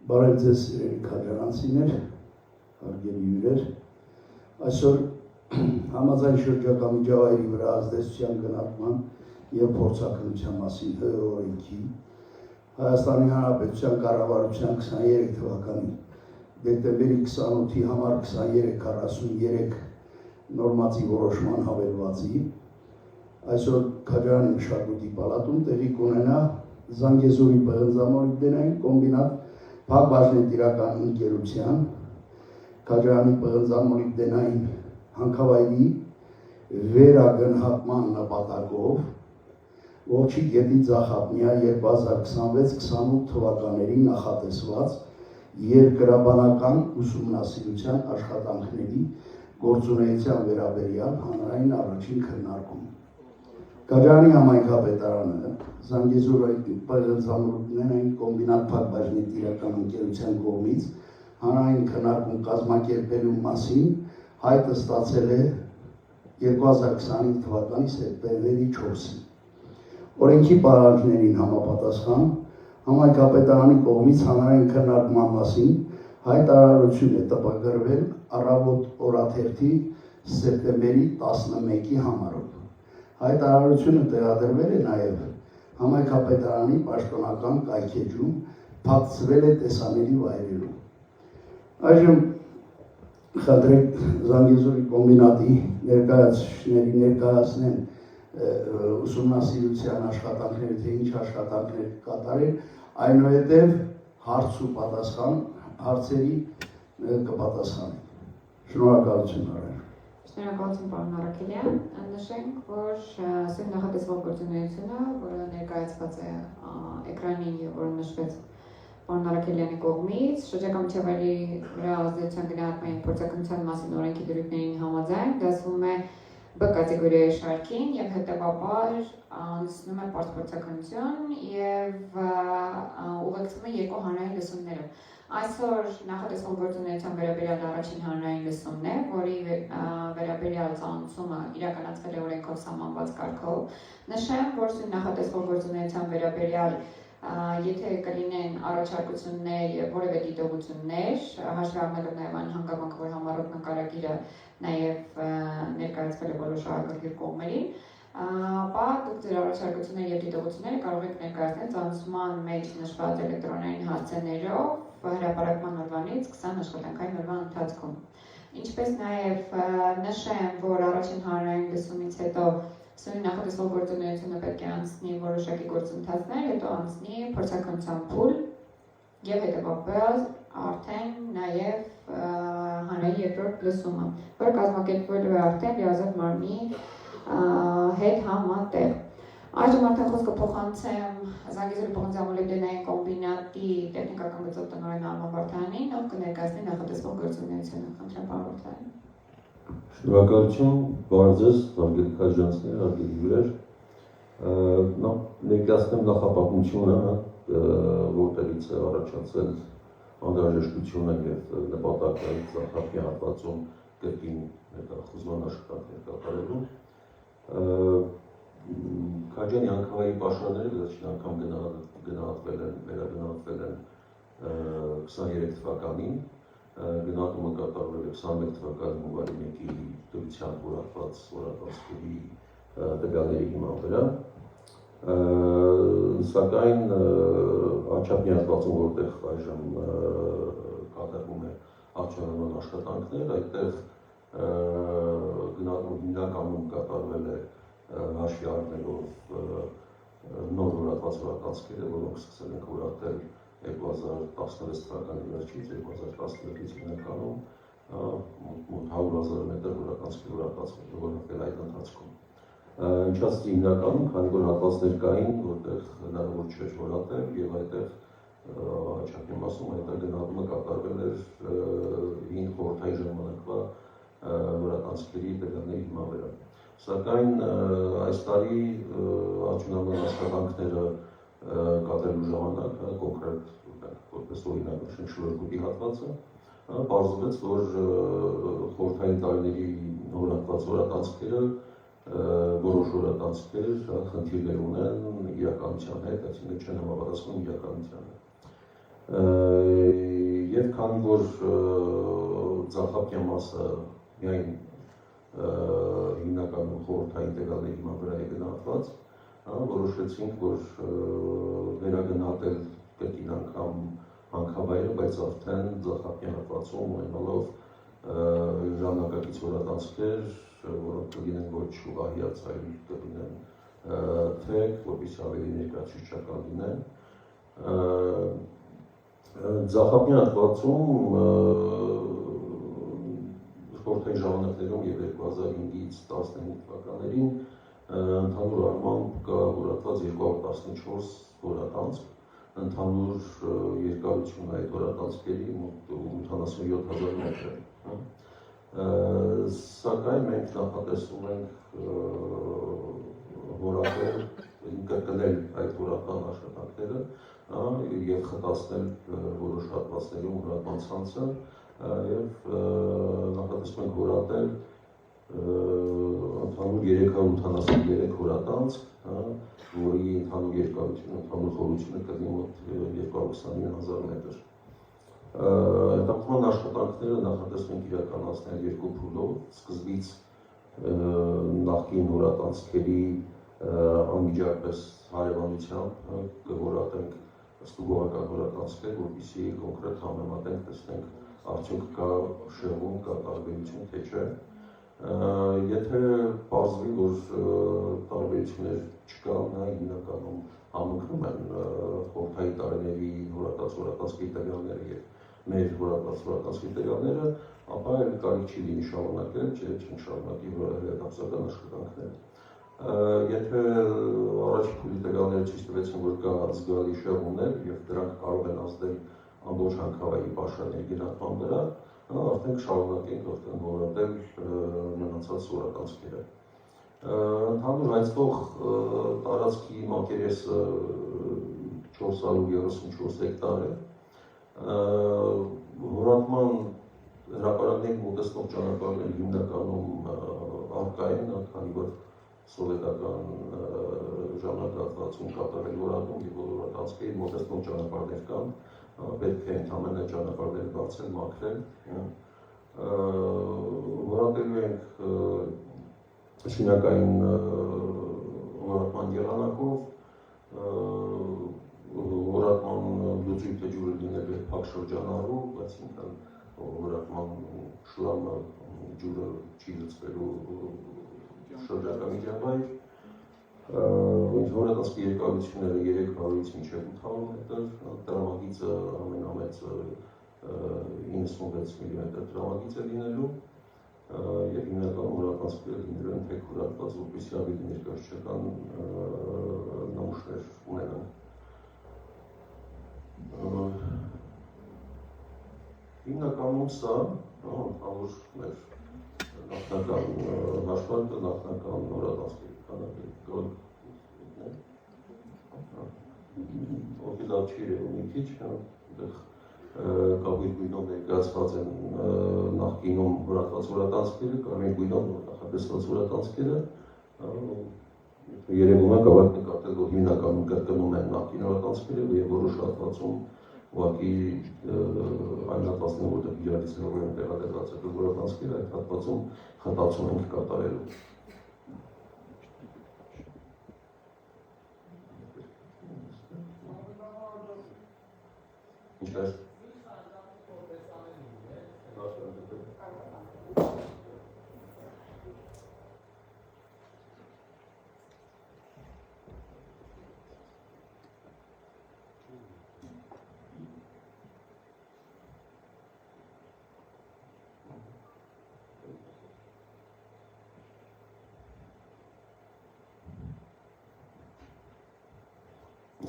Բարև ձեզ սիրելի քաջարանցիներ, հարգելի հյուրեր, այսօր համաձայն շրջակա միջավայրի վրա ազդեցության գնահատման և փորձաքննության մասին օրենքի Հայաստանի Հանրապետության կառավարության 23 թվականի դեկտեմբերի 28-ի համար 2343 նորմատիվ որոշման հավելվածի այսօր Քաջարանի մշակույթի պալատում տեղի կունենա Զանգեզուրի պղնձամոլիբդենային կոմբինատ Փակbaşնետիրական ընկերության Քաջարանի պղնձամոլիբդենային հանքավայրի վերագնահատման նպատակով Ողջի գետի ձախապնյա 2026-28 թվականների նախատեսված երկրաբանական ուսումնասիրության աշխատանքների գործունեության վերաբերյալ հանրային առաջին քննարկում։ Քաջարանի համայնքապետարանը Զանգեզուրի պղնձամոլիբդենային կոմբինատ Փակbaşնետիրական ընկերության կողմից հանրային քննարկում կազմակերպելու մասին հայտը ստացել է 2025 թվականի սեպտեմբերի 4-ին։ Օրենքի պահանջներին համապատասխան համայնքապետարանի կողմից հանրային քննարկման մասին հայտարարություն է տպագրվել Առավոտ օրաթերթի սեպտեմբերի 11-ի համարով։ Հայտարարությունը տեղադրվել է նաև համայնքապետարանի պաշտոնական կայքէջում, փակցվել է տեսանելի վայրերում։ Այժմ խնդրեք Զանգեզուրի կոմբինատի ներկայացուցիչների ներկայացնեն ուսումնասիրության աշխատանքները, թե ինչ աշխատանքներ կատարել, այնուհետև հարց ու պատասխան հարցերի կպատասխանեն։ Շնորհակալություն արել։ Շնորհակալություն պարոն Արաքելյան, նշենք, որ սույն նախատեսվող գործունեությունը, որը ներկայացված է էկրանին եւ որը նշվեց պարոն Արաքելյանի կողմից, շրջակա միջավայրի վրա ազդեցության գնահատման և փորձաքննության մասին օրենքի դրույթներին համաձայն դասվում է B կատեգորիայի շարքին եւ հետեւաբար անցնում է պարզ փորձաքննություն եւ ուղեկցվում է երկու հանրային լսումներով։ Այսօր նախատեսվող գործունեության վերաբերյալ առաջին հանրային լսումն է, որի վերաբերյալ ծանոթությունը իրականացվել է օրենքով սահմանված կարգով։ Նշեմ, որ սույն նախատեսվող գործունեության վերաբերյալ եթե կլինեն առաջարկություններ եւ որևէ դիտողություններ, հաշվի առնելով նաեւ այն հանգամանքը, որ համառոտ նկարագիրը նաեւ ներկայացվել է բոլոր շահագրգիռ կողմերին, ապա դուք ձեր առաջարկությունները եւ դիտողությունները կարող եք ներկայացնել ծանոթման մեջ նշված էլեկտրոնային հասցեներով հրապարակման օրվանից 20 աշխատանքային օրվա ընթացքում։ Ինչպես նաեւ նշեմ, որ առաջին հանրային լսումից հետո սույն նախատեսվող գործունեությունը պետք է անցնի որոշակի գործընթացներ, հետո անցնի փորձաքննության փուլ եւ հետեւաբար արդեն նաեւ հանրային երկրորդ լսումը, որը կազմակերպվելու է արդեն լիազոր մարմնի հետ համատեղ։ Այժմ արդեն խոսքը փոխանցեմ Զանգեզուրի պղնձամոլիբդենային կոմբինատի տեխնիկական գծով տնօրեն Արման Վարդանյանին, ով կներկայացնի նախատեսվող գործունեությունը։ Խնդրեմ պարոն Վարդանյան։ Շնորհակալություն, բարև ձեզ, հարգելի քաջարանցիներ, հարգելի հյուրեր։ Ներկայացնեմ նախապատմությունը, որտեղից է առաջացել անհրաժեշտությունը եւ նպատակը զարգացման հատվածում կրկին հետախուզման աշխատանքներ կատարելու։ Քաջարանի հանքավայրի պաշարները վերջին անգամ գնահատվել են 23 թվականին, գնահատումը կատարվել է 21 թվականի հունվարի 1-ի դրությամբ որակվածների տվյալների հիման վրա, սակայն անչափ միացվածում, որտեղ այժմ կատարվում է արդյունավետ աշխատանքներ, այդտեղ գնահատումը հիմնականում կատարվել է հաշվի առնելով նոր որակված որակվածքերը, որոնք սկսել են որակել 2016 թվականի վերջից 2017-ից հիմնականում մոտ 100,000 մետր որակվածքի որակվել այդ ընթացքում։ Ինչացի հիմնականում, քանի որ հատվածներ կային, որտեղ հնարավոր չէր որակել եւ այդտեղ հաճախ ասում այդտեղ գնահատումը կատարվել էր հին խորհրդային ժամանակվա որակվածքերի տվյալների հիման վրա։ Սակայն այս տարի արդյունավետ աշխատանքները կատարելու ժամանակ կոնկրետ որպես օրինակ շնչուղի հատվածը պարզվեց, որ խորհրդային տարիների որակված որակվածքերը որոշ խնդիրներ ունեն իրականության հետ, այսինքն չեն համապատասխանում իրականությանը։ Եվ քանի որ ձախապյա մասը միայն հիմնականում խորհրդային տվյալների վրա է գնահատված, որոշեցինք, որ վերագնահատել կրկին անգամ հանքավայրը, բայց արդեն ձախապյա հատվածում ունենալով ժամանակակից հորատանցքեր, որոնք կլինեն ոչ ուղղահիաց, այլ կլինեն թեք, որպեսզի ավելի ներկայացուցչական լինեն։ Ձախապյա հատվածում խորհրդային ժամանակներում եւ 2005-ից 15 թվականներին ընդհանուր առմամբ կա հորատված 214 հորատանցք, ընդհանուր երկարությունը այդ հորատանցքերի մոտ 87,000 մետր է։ Սակայն մենք նախատեսում ենք հորատել, կրկնել այդ հորատման աշխատանքները եւ խտացնել որոշ հատվածներում հորատման ցանցը եւ նախատեսում ենք հորատել ընդհանուր 383 հորատանցք, որի ընդհանուր երկարությունը, ընդհանուր խորությունը կլինի մոտ 229,000 մետր։ Հետաքրքրական աշխատանքները նախատեսում ենք իրականացնել երկու փուլով, սկզբից նախկին հորատանցքերի անմիջապես հարևանությամբ կհորատենք ստուգողական հորատանցքեր, որպեսզի կոնկրետ համեմատենք, տեսնենք արդյոք կա շեղում, կա տարբերություն, թե չէ։ Եթե պարզվի, որ տարբերություններ չկան, հիմնականում համընկնում են խորհրդային տարիների հորատանցքերի տվյալները եւ մեր հորատանցքերի տվյալները, ապա այլ կարիք չի լինի շարունակել, չենք շարունակի հետազոտական աշխատանքները։ Եթե առաջի փուլի տվյալները ցույց տվեցին, որ կա զգալի շեղումներ եւ դրանք կարող են ազդել ամբողջ հանքավայրի պաշարների գնահատման վրա, արդեն կշարունակենք հորատել մնացած հորատանցքերը։ Ընդհանուր հայտնվող տարածքի մակերեսը 434 հեկտար է։ Հորատման հրապարակների մոտեցնող ճանապարհները հիմնականում առկա են, քանի որ սովետական ժամանակահատվածում կատարել հորատում եւ բոլոր հորատանցքերի մոտեցնող ճանապարհներ կան, պետք է ընդհանրապես ճանապարհները բացել, մաքրել։ Հորատելու ենք շինական հորատման եղանակով, հորատման լուծույթը ջուրը լինելու է փակ շրջանառու, բայց ինքն հորատման շլամը ջուրը չի լուծվելու շրջակա միջավայր։ Հորատանցքի երկարությունները 300-ից մինչև 800 մետր, տրամագիծը ամենամեծը 96 մմ տրամագիծ է լինելու եւ հիմնականում հորատանցքերը լինելու են թեք հորատված, որպեսզի ավելի ներկայացուցչական նմուշներ ունենան։ Հիմնականում սա ընդհանուր մեր նախնական հաշվարկը, նախնական հորատանցքերի քանակը ովի լավ չի երևում մի քիչ, կապույտ գույնով ներկայացված են նախկինում հորատված հորատանցքերը, կարմիր գույնով նախատեսված հորատանցքերը, երևում է կարող եք նկատել, որ հիմնականում կրկնում են նախկին հորատանցքերը եւ որոշ հատվածում ուղղակի այն հատվածներում, որտեղ իրարից հեռու են տեղադրված հորատանցքերը, այդ հատվածում խտացում ենք կատարելու։ Ինչպես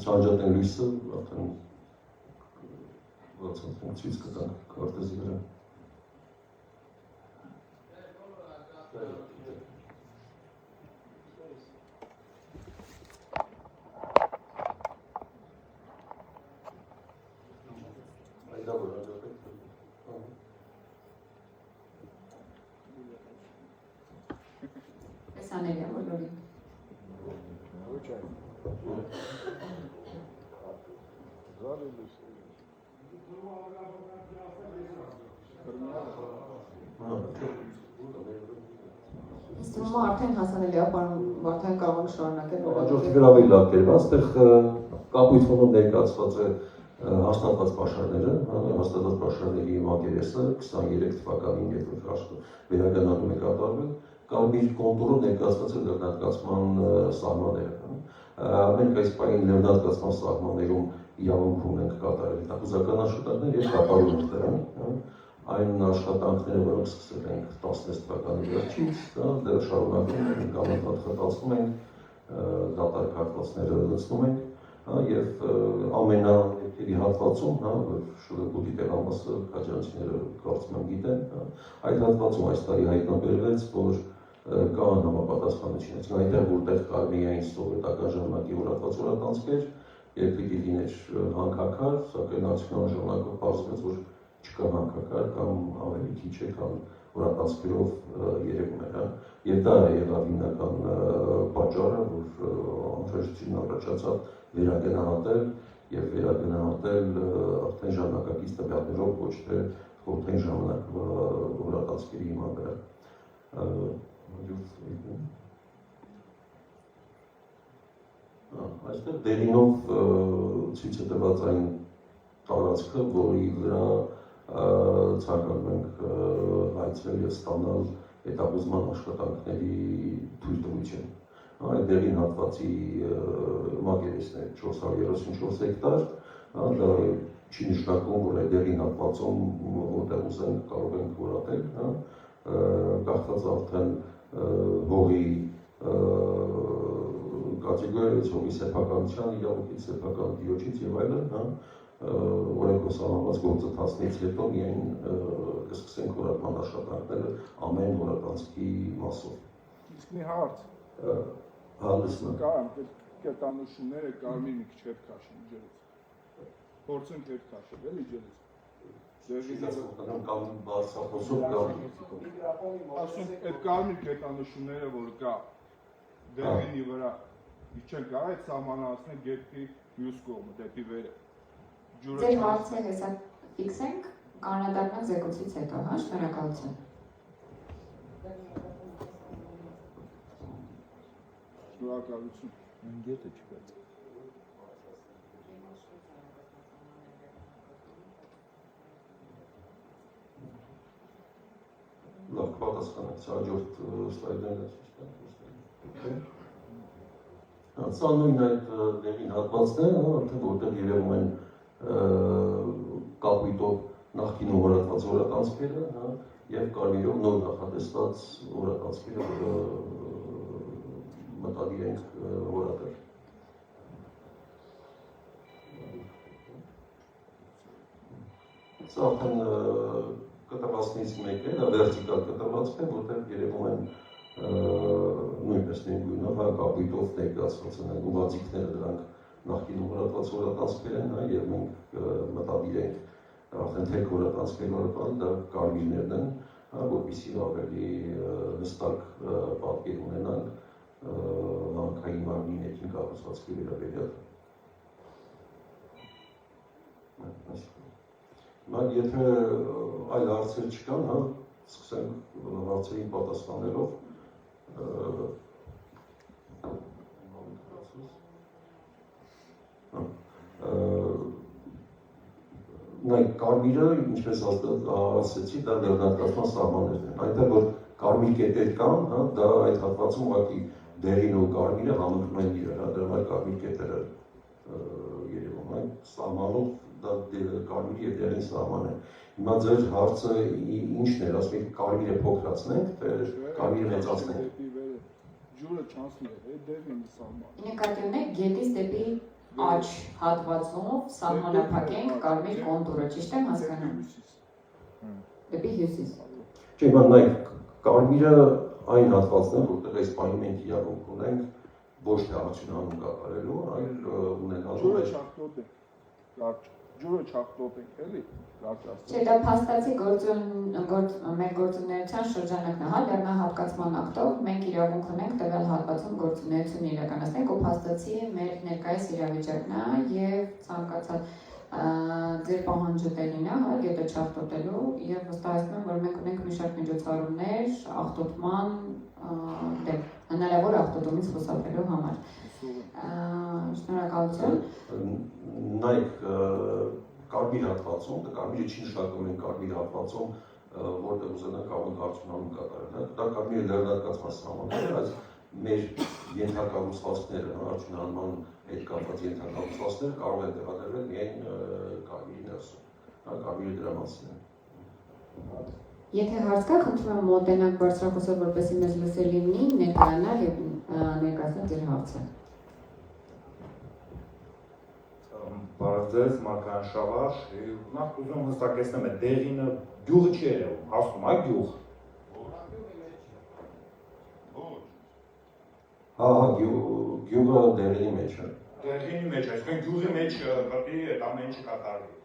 Սանջատեն լույսը արդեն ցույց կտանք քարտեզի վրա։ Տեսաների է բոլորին։ Ինձ թվում է արդեն հասանելի է, պարոն Վարդան կարող եք շարունակել։ Հաջորդի գրավի լավ կերպ, այստեղ կապույտ ֆոնում ներկայացված է հաստատված պաշարները, հաստատված պաշարների մակերեսը 23 թվականին երբ վերագնահատում է կատարվել, կարմիր կոնտուրը ներկայացված է լեռնատկացման սահմանները։ Մենք այս պահին լեռնատկացման սահմաններում իրավունք ունենք կատարել հետախուզական աշխատանքներ եւ կատարում ենք դրանք, այն աշխատանքները, որոնք սկսել ենք 16 թվականի վերջից, դեռ շարունակում ենք, անընդհատ խտացնում ենք, դատարկ հատվածները լցնում ենք, եւ ամենաերկերի հատվածում, որ շուտի տեղամասը քաջանցիները կարծում եմ գիտեն, այդ հատվածում այս տարի հայտնաբերվեց, որ կան համապատասխանություններ, այնտեղ որտեղ կարելի է սովետական ժամանակի հորատանցքեր, եւ պիտի լիներ հանքաքար, սակայն արդյունքում ժամանակով պարզվեց, որ չկա հանքաքար կամ ավելի քիչ է, քան հորատանցքերով երևում է, եւ դա է եղավ հիմնական պատճառը, որ անհրաժեշտություն առաջացավ վերագնահատել եւ վերագնահատել արդեն ժամանակակից տվյալներով, ոչ թե խորհրդային ժամանակվա հորատանցքերի հիման վրա։ Այստեղ դերինով ցույց է տված այն տարածքը, որի վրա ցանկանում ենք հայցել եւ ստանալ հետախուզման աշխատանքների թույլտվություն։ Այդ դերին հատվածի մակերեսն է 434 հեկտար, դա չի նշանակում, որ այդ դերին հատվածում որտեղ ուզենք կարող ենք որատել, կախված արդեն հողի կատեգորիայից, հողի սեփականության, իրավունքի սեփական դիոջից եւ այլն, օրենքով սահմանված գործընթացներից հետո միայն կսկսենք հորատման աշխատանքները ամեն հորատանցքի մասով։ Իսկ մի հարց։ Հանդիսն Կարամ կետանուշները կարմիր մի քիչ հետ քաշեն ջրից։ Փորձենք հետ քաշել, էլի ջրից։ կամ բարձրախոսով կամ ասում այդ կարմիր կետանուշները, որ կա դեղինի վրա, իջեն կարող այդ սահմանացնել գետի մյուս կողմը, դեպի վերը։ Ձեր հարցը հեսա ֆիքսենք, կանոնադառնան զեկուցից հետո, շնորհակալություն։ Շնորհակալություն։ Գետը չկա։ Լավ, պատասխանենք, հաջորդ սլայդները ցույց տանք։ Սա նույն այդ դերին հատվածն է, արդեն որտեղ երևում են կապույտով նախկինում հորատված հորատանցքերը եւ կարմիրով նոր նախատեսված հորատանցքերը, որը մտադիր ենք հորատել։ Սա արդեն կտվածքից մեկն է, դա վերտիկալ կտվածք է, որտեղ երևում են նույնպես նույն գույնով կապույտով ներկայացված են ուղղաձիգները, դրանք նախկինում հորատված հորատանցքեր են, եւ մենք մտադիր ենք արդեն թեք հորատանցքեր հորատալ, դա կարմիրներն են, որպեսզի ավելի հստակ պատկեր ունենանք հանքային մարմնի ներքին կառուցվածքի վերաբերյալ։ Եթե այլ հարցեր չկան, սկսենք հարցերին պատասխանելով։ Նայեք, կարմիրը, ինչպես ասացի, դա լեռնատկացման սահմաններն են։ Այնտեղ, որ կարմիր կետեր կան, դա այդ հատվածում ուղղակի դեղին ու կարմիրը համընկնում են իրար, դրա կարմիր կետերը երևում են, սահմանով դա կարմիրի եւ դեղին սահման է։ Հիմա ձեր հարցը ի՞նչն էր, ասում եք կարմիրը փոքրացնենք, թե կարմիրը մեծացնենք։ Ջուրը չանցնի, դեղին սահման։ Նկատի ունեք գետից դեպի աջ հատվածով սահմանափակենք կարմիր կոնտուրը, ճիշտ եմ հասկանում։ Դեպի հյուսիս։ Չէ, հիմա նայեք, կարմիրը այն հատվածն է, որտեղ այս պահին մենք իրավունք ունենք ոչ թե արդյունահանում կատարելու, այլ ունենալու ջուրը չախտոտ է, կարճ, ջուրը չախտոտ է, էլի, կարճ ասած։ Չէ, դա փաստացի մեր գործունեության շրջանակն է, լեռնահատկացման ակտով մենք իրավունք ունենք տվյալ հատվածում գործունեություն իրականացնենք ու փաստացի մեր ներկայիս իրավիճակն է եւ ցանկացած ձեր պահանջը տելին է, հա, գետը չախտոտելու եւ վստահեցնում եմ, որ մենք ունենք մի շարք միջոցառումներ ախտոտման դեմ, հնարավոր ախտոտումից խուսափելու համար։ Շնորհակալություն։ Նայեք, կարմիր հատվածում, կարմիրը չի նշանակում են կարմիր հատվածում, որտեղ ուզենանք ավելի արդյունավետ կատարել։ Դա կարմիրը լեռնարկացման սահմաններ, այս մեր ենթակառուցվածքները, արդյունահանման հետ կապված ենթակառուցվածքները կարող են տեղադրվել միայն կարմիրի ներսում, կարմիրը դրա մասին է։ Եթե հարց կա, խնդրում եմ մոտենաք բարձրախոսով, որպեսզի մեզ լսել լինի, ներկայանալ եւ ներկայացնել ձեր հարցը։ Բարև ձեզ, Մարգարան Շավարժ, նախ ուզում հստակեցնեմ, դեղինը գյուղը չի երևում, հասնում է գյուղ։ Հա, գյուղը դեղինի մեջ է։ Դեղինի մեջ է, այսինքն գյուղի մեջ պետք է այդ ամեն ինչը կատարվի։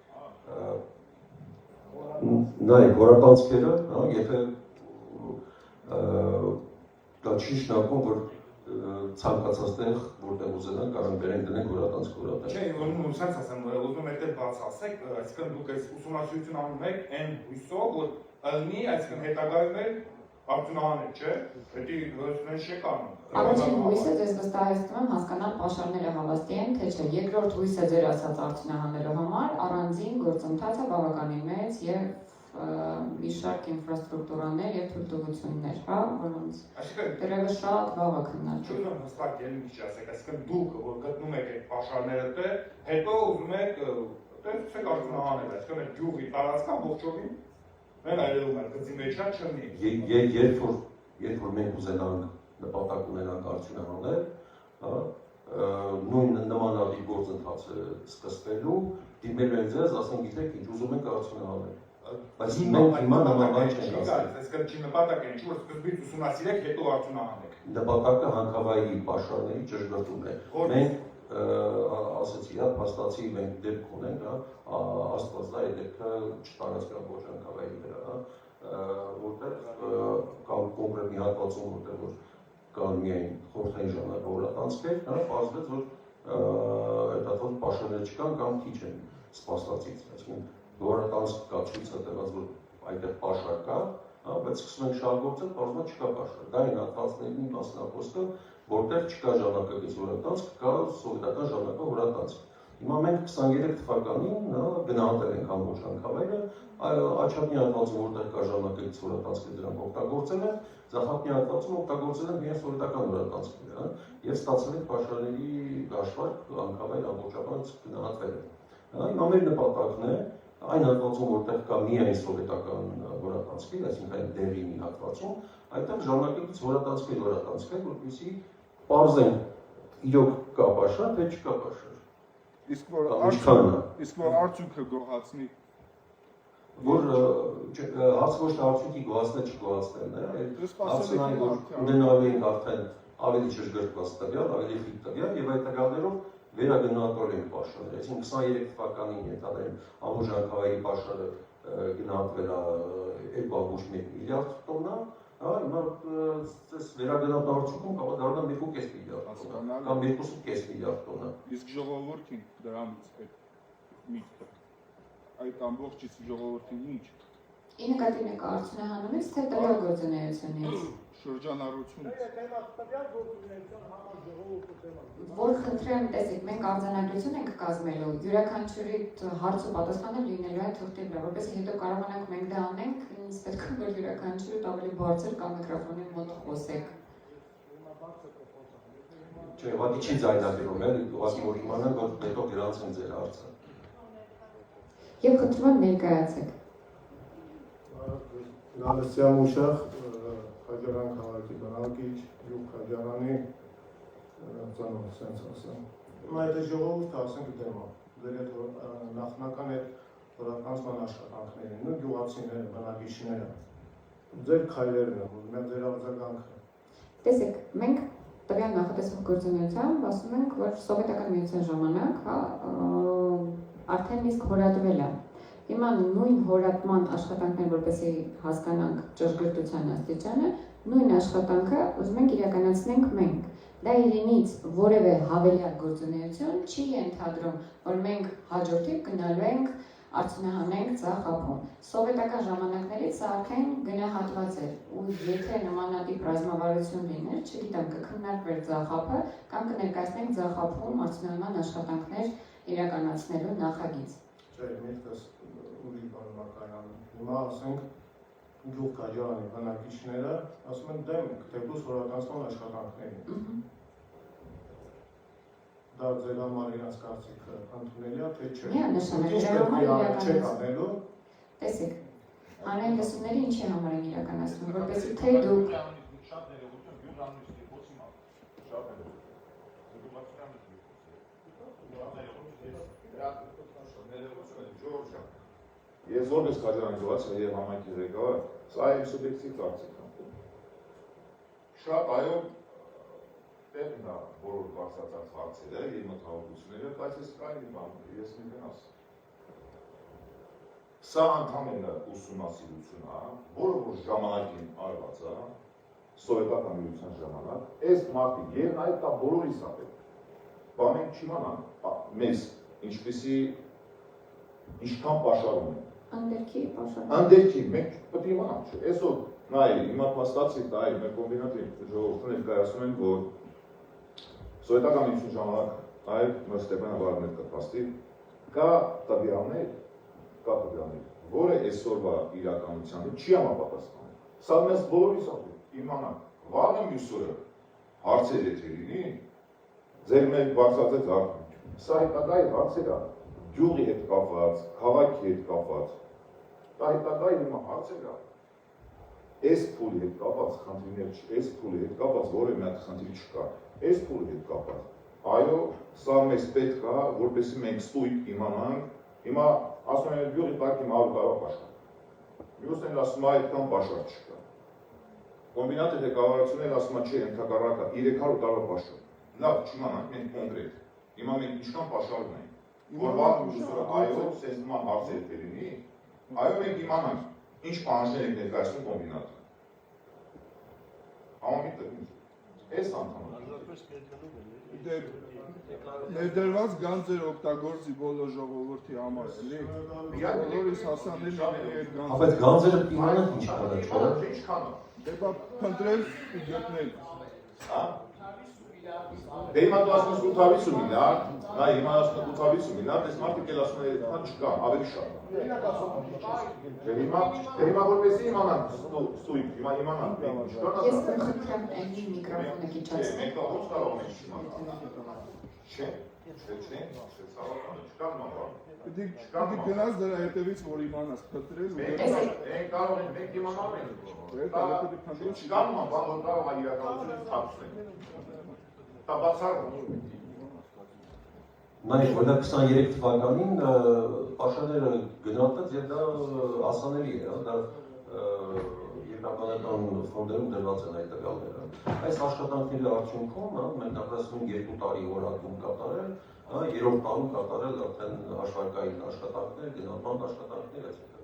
Նայեք, հորատանցքերը, եթե դա չի շնորհվում, որ ցանկացած տեղ, որտեղ ուզենան, կարող բերենք դնենք հորատանցք հորատանք։ Չէ, ուրեմն սենց ասեմ, ուզում եք դեռ բաց ասեք, այսինքն դուք այս ուսումնասիրություն անում եք այն հույսով, որ ըլնի, այսինքն հետագայում եք արդյունահանել, չէ՞։ Պետք է հույսներ չեք անում։ Առաջին հույսը ձեզ վստահեցնում եմ հասկանալ պաշարները հավաստի են, թե չէ։ Երկրորդ հույսը ձեր ասած արդյունահանելու համար առանձին գործընթացը բավականին մեծ եւ մի շարք ինֆրաստրուկտուրաներ եւ թույլտվություններ, հա, որոնց դեռևս շատ վաղ է քննարկվում։ Չուզում հստակ ելույթ չասեք, այսինքն դուք որ գտնում եք այդ պաշարները տեղ, հետո ուզում եք ցեք արդյունահանել, այսինքն այդ գյուղի տարածքն ամբողջովին մեն այլում է, գծի մեջ չլինի։ Երբ որ մենք ուզենանք նպատակ ունենանք արդյունահանել, հա, նույն նմանատիպ գործընթացը սկսվելու, դիմելու են ձեզ, ասենք գիտեք ինչ ուզում ենք արդյունահանել։ Բայց մենք հիմա նմանական չենք ասել։ Այսինքն չի նպատակը ինչ որ սկզբից ուսումնասիրեք, հետո արդյունահանեք։ Նպատակը հանքավայրի պաշարների ճշգրտումն է։ Մենք ասացի, հա, փաստացի մենք դեպք ունենք, հա, աստվածային դեպքը չտարածքան ոչ հանքավայրի վրա, հա, որտեղ կամ կոնկրետ մի հատվածում որտեղ որ կան միայն խորհրդային ժամանակ հորատանցքեր, հա, պարզվեց որ այդ հատված պաշարներ չկան կամ քիչ են սպասվածից, այսինքն հորատանցք կա ցույցը տված որ այդտեղ պաշար կա, հա, բայց սկսում ենք շահգործել, պարզվում չկա պաշար։ Դա այն հատվածների մասնախոսքը, որտեղ չկա ժամանակակից հորատանցք, կա սովետական ժամանակա հորատանցք։ Հիմա մենք 23 թվականին գնահատել ենք ամբողջ հանքավայրը, Աչափնի հատվածում որտեղ կա ժամանակակից հորատանցքը դրանք օգտագործել են, Զախապնի հատվածում օգտագործել են միայն սովետական հորատանցքները, հա, եւ ստացել ենք պաշարների դաշվարք հանքավայր ամբողջապես գնահատվել է։ Հիմա մեր նպատակն է այն հատվածում, որտեղ կա միայն սովետական հորատանցքեր, այսինքն այն դեղինի հատվածում, այդտեղ ժամանակակից հորատանցքեր, որպեսզի պարզենք իրոք կա պաշար, թե չկա պաշար։ Իսկ որ արդյունքը գոհացնի։ Որ հարցը ոչ թե արդյունքի գոհացնել չգոհացնելն է, հարցն այն որ ունենալու ենք արդեն ավելի ճշգրտված տվյալ, ավելի խիտ տվյալ եւ այդ տվյալներով վերագնահատել ենք պաշարները։ Այսինքն 23 թվականին ենթադրեմ ամբողջ հանքավայրի պաշարը գնահատվել է 2.1 միլիարդ տոննա, հա, հիմա այս վերագնահատման արդյունքում կարող է դառնալ 1.5 միլիարդ տոննա կամ 2.5 միլիարդ տոննա։ Իսկ ժողովրդին դրանից այդ միտքը այդ ամբողջ իսկ ժողովրդին ինչ։ Ի նկատի եք արդյունահանումից, թե տվյալ գործունեությունից։ Շրջանառություն։ Որ խնդրեմ, տեսեք, մենք արձանագրություն ենք կազմելու, յուրաքանչյուրի հարց ու պատասխանը լինելու է թղթի վրա, որպեսզի հետո կարողանանք մենք դա անենք, ինձ պետք է որ յուրաքանչյուրը ավելի բարձր կամ միկրոֆոնի մոտ խոսեք։ Չէ, ուղղակի չի ձայնագրում, ուղղակի որ իմանանք, որ հետո գրանցեն ձեր հարցը։ Եվ խնդրում եմ ներկայացեք։ Գալստյան Մուշախ, Խաչարան քաղաքի բնակիչ, Գյուղ Խաչարանի ծանոթ սենց ասեմ։ Հիմա այդ ժողովուրդը ասենք դեմ է, դեր այդ նախնական այդ հորատանցման աշխատանքներին ու գյուղացիները, բնակիչները, ձեր քայլերն են, որ մենք ձեր արձագանքը։ Տեսեք, մենք տվյալ նախատեսվող գործունեությամբ ասում ենք, որ սովետական միության ժամանակ, հա, արդեն իսկ հորատվել է։ Հիմա նույն հորատման աշխատանքներ, որպեսզի հասկանանք ճշգրտության աստիճանը, նույն աշխատանքը ուզում ենք իրականացնենք մենք։ Դա իրենից որևէ հավելյալ գործունեություն չի ենթադրում, որ մենք հաջորդիվ գնալու ենք արդյունահանենք ձախ ափում։ Սովետական ժամանակներից սա արդեն գնահատված էր, ու եթե նմանատիպ ռազմավարություն լիներ, չգիտեմ, կքննարկվեր ձախ ափը կամ կներկայացնենք ձախ ափում արդյունահանման աշխատանքներ իրականացնելու նախագիծ։ Չէ, միտքս ուրիշ բան կայանում։ Հիմա ասենք գյուղ քաջարանի բնակիչները ասում են դեմ թեկուզ խորհրդանցման աշխատանքներին։ Դա ձեր համար իրաց կարծիքը ընդունելի է, թե չէ։ Միանշանակ դրա համար իրականացնելու։ Տեսեք, հանրային լսումները ինչի համար են իրականացնում, որպեսզի թե դուք շատ ներողություն գյուղանուստի փոսի մա շատ Ես որպես քաջարանի գյուղացի եւ համայնքի ղեկավար, սա իմ սուբյեկտիվ կարծիքն է։ Շատ այո տեղն է բոլոր բարձրացած հարցերը եւ մտահոգությունները, բայց ես կային բան, ես մի բան ասեմ։ Սա ընդհանրապես ուսումնասիրություն է, որը որ ժամանակին արված է, սովետական միության ժամանակ, այս մարդիկ եւ նաեւ դա բոլորիս է պետք։ Բան ենք չիմանանք, մեզ ինչպեսի ինչքան պաշարում են։ անդերքի պաշարում։ Անդերքի, մենք պետք է իմանանք, չէ՞։ Այսօր նայ, հիմա փաստացի դա մեր կոմբինատի ժողովուրդը ներկայացնում են, որ սովետական միության ժամանակ այլ Ստեփանավարներ կփաստի, կա տվյալներ, որը այսօրվա իրականության հետ չի համապատասխանում։ Սա մեզ բոլորիս է իմանանք։ Վաղը մյուս օրը հարցեր եթե լինի, ձեր մեր բարձրացած հարցը։ Սա հետագայի հարցեր է, գյուղի հետ կապված, քաղաքի հետ կապված։ Դա հետագայի հիմա հարցեր է։ Այս փուլի հետ կապված խնդիրներ չի, այս փուլի հետ կապված որևէ մի հատ խնդիր չկա։ Այս փուլի հետ կապված։ Այո, սա մեզ պետք է, որպեսզի մենք ստույգ իմանանք։ Հիմա ասում են գյուղի տակ հիմա 100 տարվա պաշար։ Մյուսն էլ ասում է այդքան պաշար չկա։ Կոմբինատի ղեկավարությունն ասում է չէ, ընդհակառակը 300 տարվա պաշար։ Լավ, չիմանանք մենք կոնկրետ։ Հիմա մենք ինչքան պաշարում ենք։ Որ վաղ մյուսը այո, սենց նման հարցեր կլինի։ Այո, մենք իմանանք ինչ պահանջներ ենք ներկայացնում կոմբինատը։ Համամիտ այս անդամը։ Ներդրված գանձեր օգտագործի բոլոր ժողովրդի համար, էլի։ Բոլորիս հասանելի այդ գանձերը։ Բայց գանձերը իմանանք ինչքան է, չէ՞։ Ինչքան է։ Դե բա փնտրել ու գտնել։ Հա։ Դե հիմա դու ասում ես 850 միլիարդ, նա հիմա ասում է 850 միլիարդ, այս մարդիկ էլ ասում են այդքան չկա, ավելի շատ։ Դե հիմա որպեսզի իմանանք ստույգ, հիմա իմանանք ինչքան է։ Ես խնդրեմ այն միկրոֆոնը քիչացնել։ Մենք ո՞նց կարող ենք իմանալ։ Չէ, չկա նորա։ Պետք գնաց դրա հետևից, որ իմանաս փնտրել ու Մենք կարող ենք, մենք իմանալ ենք։ Չկա նորա, բան որ կարող է իրականությունից թափվել։ Դա բացառում։ Նայեք, որ դա 23 թվականին պաշարները գնահատած եւ դա հասանելի է, դա երկրաբանական ֆոնդերում դրված են այդ տվյալները։ Այս աշխատանքների արդյունքում մենք նախատեսում ենք 2 տարի օրակում կատարել, 3-րդ տարում կատարել արդեն աշխարհային աշխատանքներ, գնահատման աշխատանքներ, այսինքն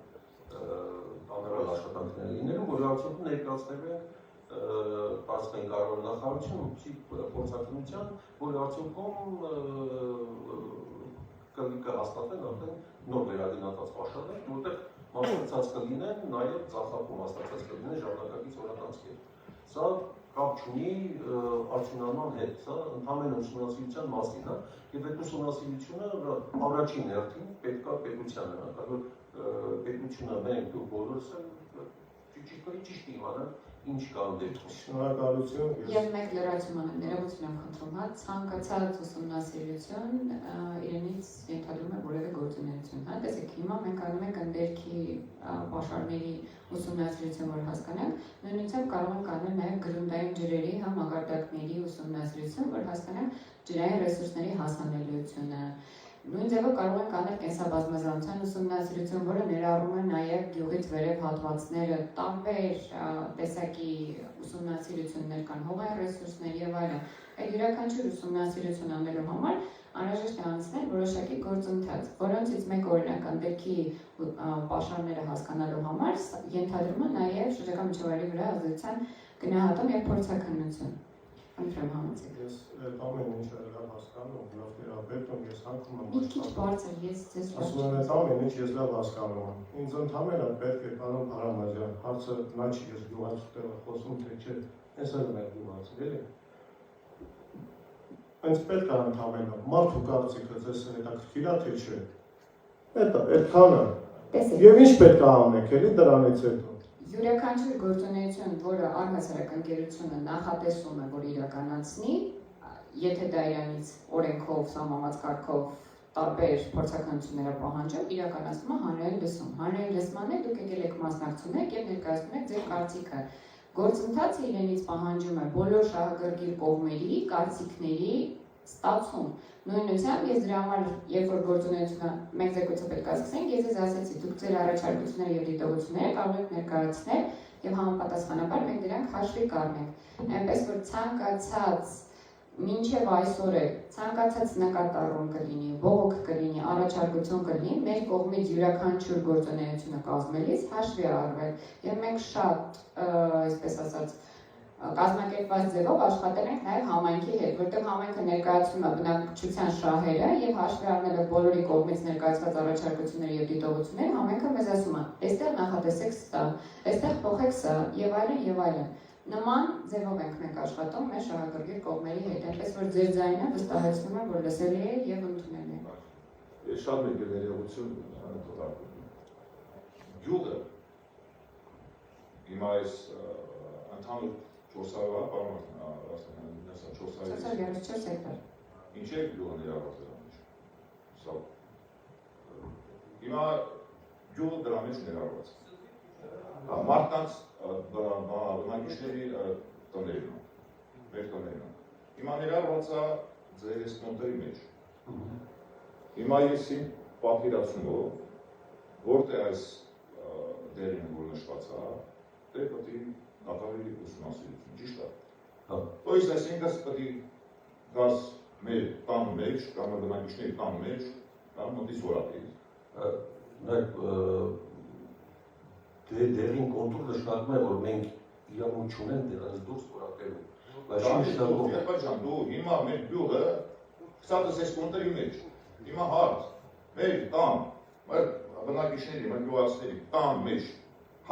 բանալի աշխատանքներ լինելու, որի արդյունքում ներկայացնելու ենք Պարսկային կառավարման նախարարություն փորձակնության, որի արդյունքում կհաստատվեն արդեն նոր վերագնահատված պաշարներ, որտեղ մասնակցած կլինեն նաև ծախսապում մասնակցած կլինեն ժամանակակից օրացանցեր։ Սա կապ չունի արդյունահանման հետ, սա ընդհանրեն ուսումնասիրության մասին է, եւ այդ ուսումնասիրությունը առաջին հերթին պետք է պետությանը, որ պետությունը մենք ու բոլորս ճիշտ իմանանք ինչ կա դեպքում։ Շնորհակալություն։ Եվ մեկ լրացում անեմ, ներողություն եմ խնդրում, հա, ցանկացած ուսումնասիրություն իրենից ենթադրում է որևէ գործունեություն, հա, տեսեք, հիմա մենք անում ենք ընդերքի պաշարների ուսումնասիրություն, որ հասկանանք, նույնությամբ կարող ենք անել նաև գրունտային ջրերի, հա, մակարդակների ուսումնասիրություն, որ հասկանանք ջրային ռեսուրսների հասանելիությունը։ Նույն ձևով կարող ենք անել կենսաբազմազանության ուսումնասիրություն, որը ներառում է նաև գյուղից վերև հատվածները, տարբեր տեսակի ուսումնասիրություններ կան, հողային ռեսուրսներ եւ այլն։ Այդ յուրաքանչյուր ուսումնասիրություն անելու համար անհրաժեշտ է անցնել որոշակի գործընթաց, որոնցից մեկ օրինակ ընդերքի պաշարները հասկանալու համար ենթադրում է նաև շրջակա միջավայրի վրա ազդեցության գնահատում եւ փորձաքննություն։ Խնդրեմ համեցեք։ Ես ամեն ինչ լավ հասկանում, լավ թերապևտ եմ, ես հանգում եմ Մի քիչ բարձր, ես ձեզ ասում եմ, այդ ամեն ինչ ես լավ հասկանում եմ։ Ինձ ընդհանրապես պետք է պարոն Փարամազյան, հարցը նա չի ես գյուղացուտեղը խոսում, թե չէ, հենց էլ մեր գյուղացու, էլի։ Հենց պետք է ընդհանրապես մարդու կարծիքը ձեզ հետաքրքիր է, թե չէ։ Այդքանը։ Եվ ինչ պետք է անենք, էլի դրանից հետո։ Յուրաքանչյուր գործունեություն, որը առհասարակ ընկերությունը նախատեսում է, որ իրականացնի, եթե դա իրանից օրենքով, սահմանված կարգով տարբեր փորձաքննություններ պահանջում, իրականացնում է հանրային լսում։ Հանրային լսմանը դուք եկել եք մասնակցում եք եւ ներկայացնում եք ձեր կարծիքը։ Գործընթացը իրենից պահանջում է բոլոր շահագրգիռ կողմերի կարծիքների ստացում։ Նույնությամբ ես դրա համար, երբ որ գործունեությունը մենք զեկույցը պետք է սկսենք, ես ձեզ ասեցի, դուք ձեր առաջարկությունները եւ դիտողությունները կարող եք ներկայացնել եւ համապատասխանաբար մենք դրանք հաշվի կառնենք։ Այնպես որ ցանկացած մինչև այսօր է ցանկացած նկատառում կլինի, բողոք կլինի, առաջարկություն կլինի, մեր կողմից յուրաքանչյուր գործունեությունը կազմելիս հաշվի առվել եւ մենք շատ, այսպես ասած, կազմակերպված ձևով աշխատել ենք նաև համայնքի հետ, որտեղ համայնքը ներկայացնում է բնակչության շահերը եւ հաշվի առնելով բոլորի կողմից ներկայացված առաջարկությունները եւ դիտողությունները, համայնքը մեզ ասում է, այստեղ նախատեսեք սա, այստեղ փոխեք սա եւ այլն եւ այլն։ Նման ձևով ենք մենք աշխատում մեր շահագրգիռ կողմերի հետ, այնպես որ ձեր ձայնը վստահեցնում է, որ լսելի է եւ ընդունելի է։ Ես շատ մեկ ներողություն թողարկում։ Գյուղը հիմա այս ընդհանուր 400-ը, պարոն Ռաստամյան, ասա 434 հեկտար։ Ինչ է գյուղը ներառված դրա մեջ։ Սա հիմա գյուղը դրա մեջ ներառված։ Մարդկանց բնակիչների տներն են, մեր տներն են։ Հիմա ներառված է ձեր այս նոտերի մեջ։ Հիմա ես իմ պատկերացումով, որտեղ այս դերին որ նշված է, դե պետք է կատարելի ուսումնասիրություն, ճիշտ է։ То есть այսինքն պետք է գազ մեր տան մեջ, կամ բնակիչների տան մեջ, կամ մոտից որակի։ Դերին կոնտուր նշանակում է, որ մենք իրավունք չունենք դրանից դուրս որակելու։ Բայց չի նշանակում։ Դու հիմա մեր գյուղը ցածր այս կոնտերի մեջ։ Հիմա հարց, մեր տան, մեր բնակիչների, մեր գյուղացիների տան մեջ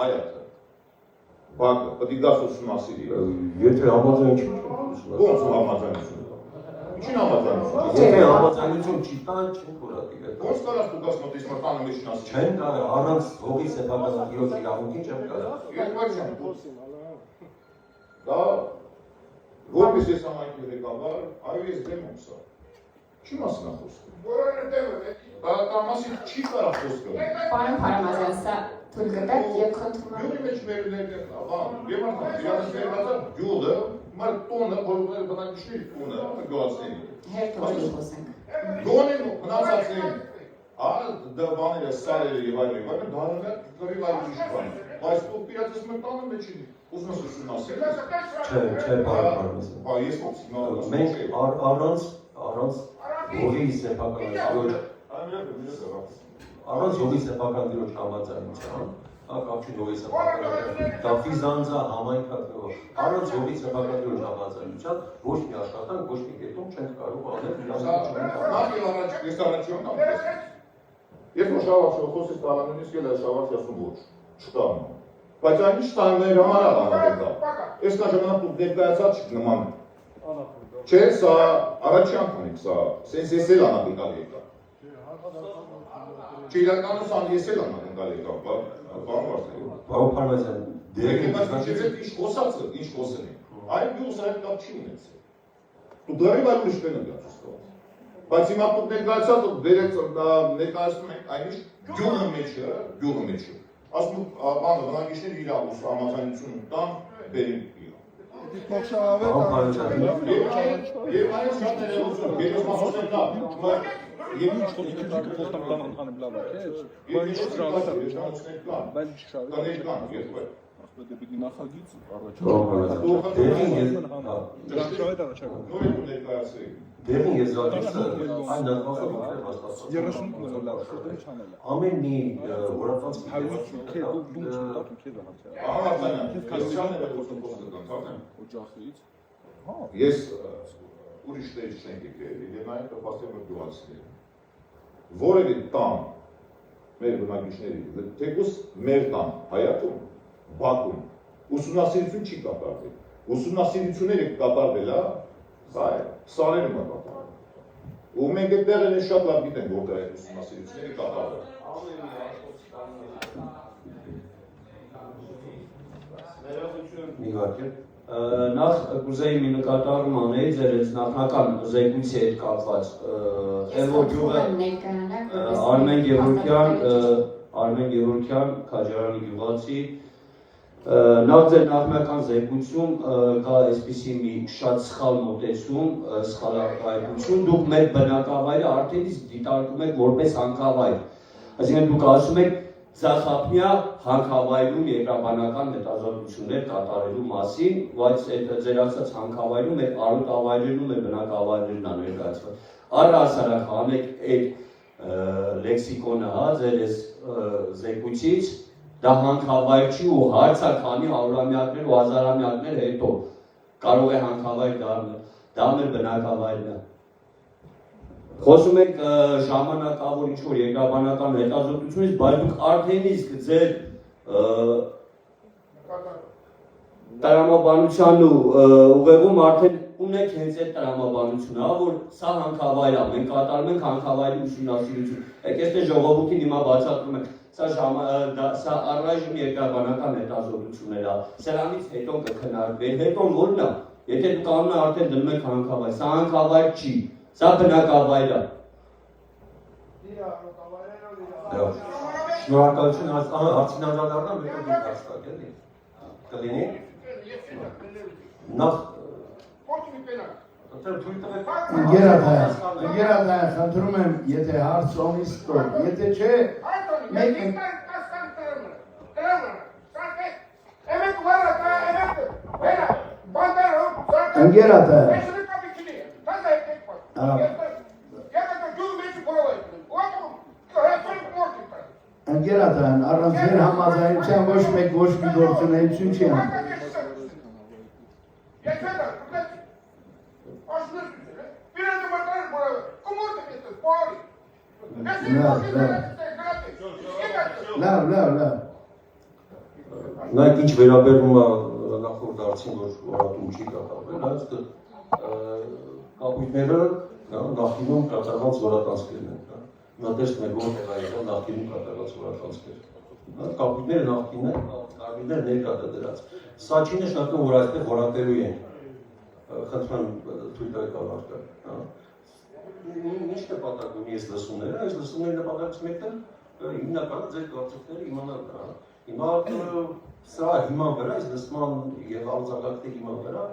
հայացը բակը պետք է գազ ուսումնասիրի։ Եթե համաձայնություն Ո՞նց համաձայնություն։ Ինչին համաձայնություն։ Եթե համաձայնություն չի տան, չենք որակի։ Ո՞նց կարող դու գազ մոտից մեր տանը մեջ չնասի։ Չեն կարող առանց հողի սեփականատիրոջ իրավունքին չեմ կարող։ Դա որպես ես համայնքի ղեկավար, այո ես դեմ եմ սա։ Չի մասին է խոսքը։ Որոնը դեմ է։ Դա մասին չի կարող խոսքը։ Պարոն Փարամազյան, սա թույլ կտակ եւ խնդրում եմ։ Գյուղի մեջ մեր եւ արդեն գյուղը, մեր տոնը, որ բնակիչների տոնը, գյուղացիների։ Հերթով խոսենք։ Գոնեն մնացածներին, դա բաները, սարերը եւ այլն, դառնա գրի լայնի շփան։ Բայց դու իրացում ես տանը մեջ ուզում ես ուսումնասիրել։ Չէ, պարոն։ Բա ես ո՞նց մենք առանց հողի սեփականատիրոջ առանց հողի սեփականատիրոջ համաձայնության, կապչի հողի սեփականատիրոջ, դա ֆիզանձա համայնքատվով, առանց հողի սեփականատիրոջ համաձայնության ոչ մի աշխատանք, ոչ մի կետում չենք կարող անել իրավունք չունենք։ Նախ եւ առաջ ես առաջին կամ ես մշավացը խոսից տանանունից գել այս շավացի ասում ոչ, չկամ։ Բայց այն ինչ տաններ համար աղանակ դա։ Ես կա ժամանակ դուք ներկայացած չիք նման։ Չէ, սա առաջի անգամ եք սա, սենց ես էլ անակնկալ եկա։ Չէ, իրականում սա ես էլ անակնկալ եկա, պարոն Վարդան։ Պարոն Փարամազյան, Ինչ խոսացը, ինչ խոսել են։ Այն գյուղը այդ կապ չի ունեցել։ Դու դեռ այլ ուրիշ բան ես ասում։ Բայց հիմա դուք ներկայացած ներկայացնում եք այնիշ գյուղը մեջը։ Ասում բանը բնակիչները իր համաձայնություն տան բերին իրան։ Պարոն Փարամազյան, Եվ այս շատ ներողություն, ես մասնություն դա։ Եվ ինչ խոսքը խոստամ տան անհանրապլան է, Բայց ինչ շարժ է, բայց ինչ շարժ է։ պետք է նախագիծ Դերին ես նույն ներկայացրի։ Դերին ես զատիցը այն նախագծը ամեն մի որակած Ես ուրիշ տեղ չենք եկել, եւ այն կապացել եմ գյուղացիներին։ Որևէ տան մեր բնակիչների, թեկուզ մեր տան Հայաստանում, Բաքվում ուսումնասիրություն չի կատարվել։ Ուսումնասիրությունները կատարվել է, սա է, սարերում է կատարվել։ Ու մենք այդտեղ էլ շատ լավ գիտենք, որտեղ այդ ուսումնասիրությունները կատարվել։ Իհարկե Նախ կուզեի մի նկատառում անել ձեր այս նախնական զեկույցի հետ կապված Էվոջուղը Արմեն Գևորգյան Քաջարյանի գյուղացի Նախ ձեր նախնական զեկույցում կա այսպիսի մի շատ սխալ մոտեցում, սխալահայտություն, դուք մեր բնակավայրը արդեն իսկ դիտարկում եք որպես հանքավայր։ Այսինքն դուք ասում եք Ձախապնյա հանքավայրում երկրաբանական հետազոտություններ կատարելու մասին, բայց այդ ձեր ասած հանքավայրում մեր արոտավայրերում մեր բնակավայրերն է ներկայացված։ Առհասարակ հանեք այդ լեքսիկոնը, հա, ձեր այս զեկույցից, դա հանքավայր չի ու հարց է քանի հարյուրամյակներ ու հազարամյակներ հետո կարող է հանքավայր դառնալ, դա մեր բնակավայրն է։ Խոսում եք ժամանակավոր ինչ-որ երկրաբանական հետազոտությունից, բայց դուք արդեն իսկ ձեր տրամաբանության ու ուղեղում արդեն ունեք հենց այդ տրամաբանությունը, որ սա հանքավայր է, մենք կատարում ենք հանքավայրի ուսումնասիրություն։ Եկեք այստեղ ժողովրդին հիմա բացատրում ենք, սա առայժմ երկրաբանական հետազոտություններ է, սրանից հետո կքննարկվի, հետո ո՞րն է, եթե դուք անունը արդեն դնում եք հանքավայր, սա հանքավայր չի, սա բնակավայր է։ Շնորհակալություն հարցին անդրադառնամ, մեկ դուք հաստատ էլի։ Կլինի։ Նախ Ընկերատայ, խնդրում եմ, եթե հարց ունիս տոր, եթե չէ, մեկ ընկերատայ Ընկերատան, առանց ձեր համաձայնության ոչ մեկ ոչ մի գործունեություն չի անում։ Լավ։ Նայեք ինչ վերաբերում է նախորդ հարցին, որ օրատում չի կատարվել, այսինքն կապույտները նախինում կատարված որատանցքերն են։ Նա տեսնում եք որտեղ է եղել նախինում կատարված որատանցքեր։ Կապույտները նախինն են, կարմիրները ներկա դրած։ Սա չի նշանակում, որ այստեղ որատելու են։ Խնդրում եմ թույլ տալի կավարտը։ Ինչ նպատակում ես լսումները, այս լսումների նպատակից մեկն հիմնականը ձեր կարծիքները իմանալ։ Հիմա սա հիման վրա, այս լսման եւ արձակագրի հիման վրա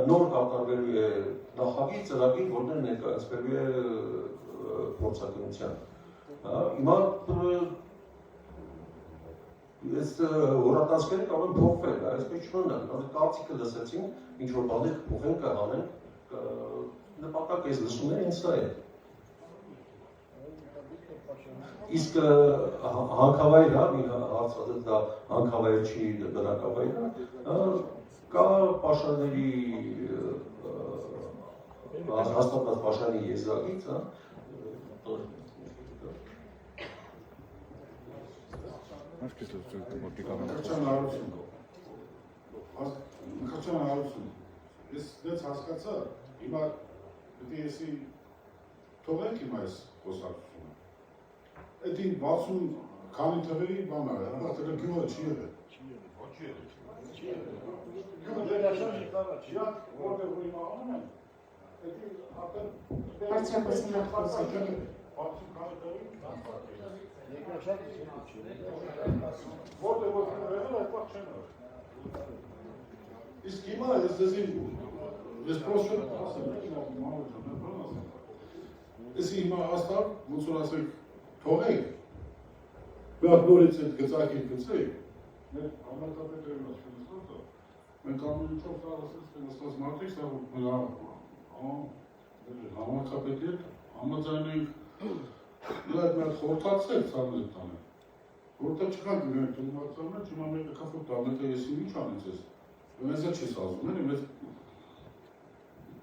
նոր կատարվելու է նախագիծ ծրագիր, որտեղ ներկայացվելու է փորձակնության։ Հիմա այս որատանցքերը կարող են փոխվել, այսպես չմնան, կարծիքը լսեցին, ինչ որ բաներ փոխեն, կհանեն, նպատակը այս լսումները ինձ դա է։ Իսկ հանքավայրը, հարցածը դա հանքավայր չի բնակավայրը, կա պաշարների հաստատված պաշարի եզրագիծ, Քրչանարություն։ Ես դες հասկացա, հիմա պետք է եսի թողենք հիմա այս խոսակցությունը։ Էդի 60 քանի թվերի բան է, հա, գյուղը չի եղել։ Գյուղը դերաշան չի տարա, չի ա, որտեղ որ հիմա անում են։ Էդի ապեն Հարցրակցի նախագծը։ 60 քանի թվերի երկրաշան չի որտեղ որ եղել այդ բան չեն արել։ Իսկ հիմա ես դեզին ես պրոստը ասեմ, ես հիմա աստար, ոնց որ ասեք, թողեք, բյատ նորից այդ գծակին գծեք, Մեր համակարգերն ասում մենք ամեն ինչով ծառայեցին ասած մարդիկ սա համակարգերի հետ համաձայնենք նույն մեր խորհրդացել ցանոթ տանը որտեղ չկան դրանք դիմացանը հիմա մեկը կապը տանը թե ես ինչ անեցես մեզ է չես ասում մեզ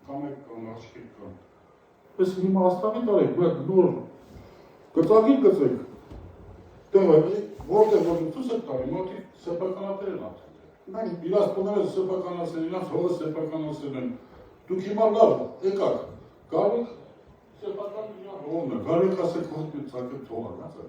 կամեք կան աղջիկ կան ես հիմա աստղի տարեք բայց նոր գծագիր գծեք դե որտեղ որ դուք եք տարի մոտի սեփականատեր են Բարի։ Իրաց տները սեփականացել, իրաց հողը սեփականացել են։ Դուք հիմա լավ եկաք, գարեք սեփական իրան հողն է, գարեք ասեք հողը ցակել թողա, հա՞։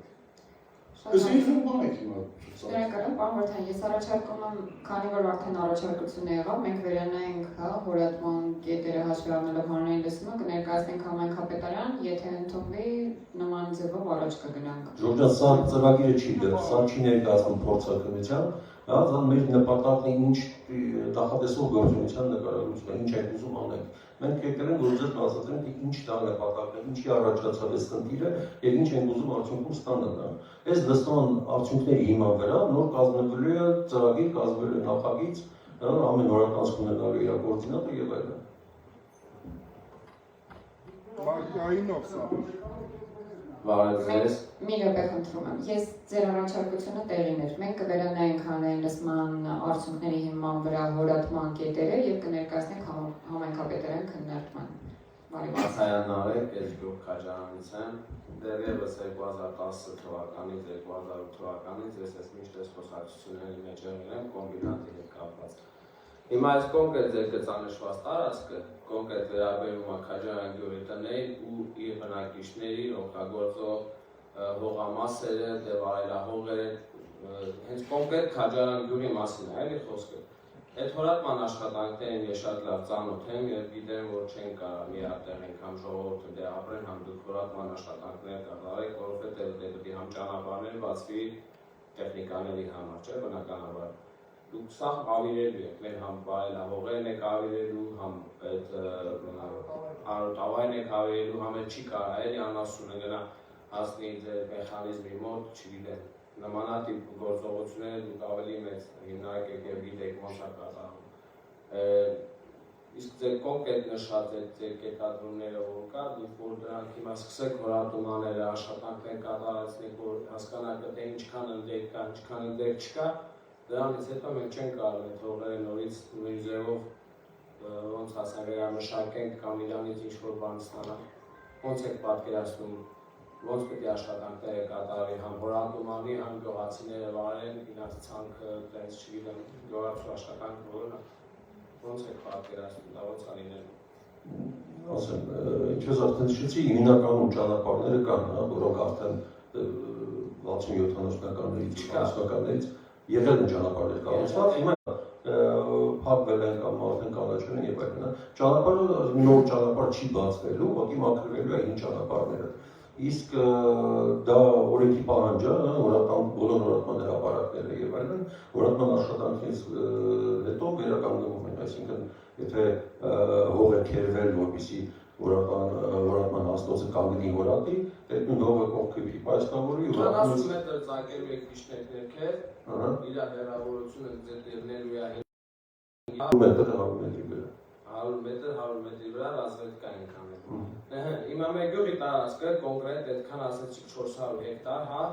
Ես ինչ բան եք հիմա։ Շնորհակալ պարոն Վարդան, ես առաջարկում եմ, քանի որ արդեն առաջարկությունը եղավ, մենք վերանայենք, հա, հորատման կետերը հաշվի առնելով հանրային լսումը, կներկայացնենք համայն կապետարան, եթե ընդունվի նման ձևով առաջ կգնանք։ Ժողովուրդ, սա ծրագիրը չի դեռ, սա չի ներկայացվում փորձակնության, հա, դա մեր նպատակն է ինչ նախատեսող գործունեության նկարագրությունը, ինչ ենք ուզում անենք։ Մենք եկել ենք որ ձեզ ասացինք թե ինչ դա նպատակն է, ինչի առաջացավ այս խնդիրը եւ ինչ ենք ուզում արդյունքում ստանալ։ Այս դասման արդյունքների հիման վրա նոր կազմվելու է ծրագիր, կազմվելու է նախագիծ, ամեն օրականացում ունենալու իր կոորդինատը եւ այլն։ Մարկայինով սա։ Վարակես Մի րոպե խնդրում եմ, ես ձեր առաջարկությունը տեղին էր, մենք կվերանայենք հանրային լսման արդյունքների հիման վրա հորատման կետերը եւ կներկայացնենք համայն կապետարան քննարկման։ Հասայան Նարեկ, ես գյուղ Քաջարանից եմ, դեռևս 2010 թվականից, 2008 թվականից ես այս միշտ այս խոսակցությունների մեջ եմ կոմբինատի հետ կապված։ Հիմա այս կոնկրետ ձեր գծանշված տարածքը, կոնկրետ վերաբերում է Քաջարան գյուղի տներին ու իր բնակիչների օգտագործող հողամասերը, դեպարելահողերը, հենց կոնկրետ Քաջարան գյուղի մասին է, էլի խոսքը։ Այդ հորատման աշխատանքներին ես շատ լավ ծանոթ եմ եւ գիտեմ, որ չեն կարող միատեղ անգամ ժողովուրդը դե ապրեն, համ դուք հորատման աշխատանքներ կատարեք, որովհետեւ դե պետք է համ ճանապարհներ բացվի տեխնիկաների համար, չէ՞, բնականաբար։ Դուք սա ավիրելու եք, մեր համ բարելահողերն եք ավիրելու, համ այդ արոտավային եք ավիրելու, համ այդ չի կարող, էլի անասունը գնա հասնի ձեր մեխանիզմի մոտ, չգիտեմ, նմանատիպ գործողությունները դուք ավելի մեծ հիմնարկ եք եւ գիտեք ոնց է կատարվում։ Իսկ ձեր կոնկրետ նշած այդ կետադրումները որ կա, դուք որ դրանք հիմա սկսեք հորատումաները աշխատանքներ կատարեցնեք, որ հասկանաք թե ինչքան ընդդեք կա, ինչքան ընդդեք չկա, դրանից հետո մենք չենք կարող այդ հողերը նորից նույն ձևով ոնց ասեմ վերամշակենք կամ իրանից ինչ-որ բան ստանանք։ Ոնց եք պատկերացնում, ոնց պետք է աշխատանքները կատարվի համ հորատումանի, համ գյուղացիները վարեն, իրաց ցանքը, տենց չգիտեմ, գյուղացու աշխատանքը որն է, ոնց եք պատկերացնում, դա ոնց է լինելու։ Ասեմ, ինչպես արդեն նշեցի, հիմնականում ճանապարհները կան, որոնք արդեն 60-70-ականներից, 80-ականներից եղել են ճանապարհներ կառուցված, հիմա փակվել են կամ արդեն կանաչել են եւ այլն։ Ճանապարհը նոր ճանապարհ չի բացվելու, ուղղակի մաքրվելու է հին ճանապարհները։ Իսկ դա օրենքի պահանջ է, բոլոր հորատման հրապարակները եւ այլն, հորատման աշխատանքից հետո վերականգնվում են, այսինքն եթե հող է քերվել, որպեսզի հորատման հաստոցը կանգնի հորատի, այդ նույն հողը կողքի պայծառավորի ու 40 մետր ծակելու եք իջնեք ներքև, իր հեռավորությունը ձեռնելու է 100 մետր 100 մետրի վրա։ 100 մետր 100 մետրի վրա ռազմետկա ենք անում։ Հիմա մեր գյուղի տարածքը կոնկրետ այդքան ասեցիք 400 հեկտար, հա։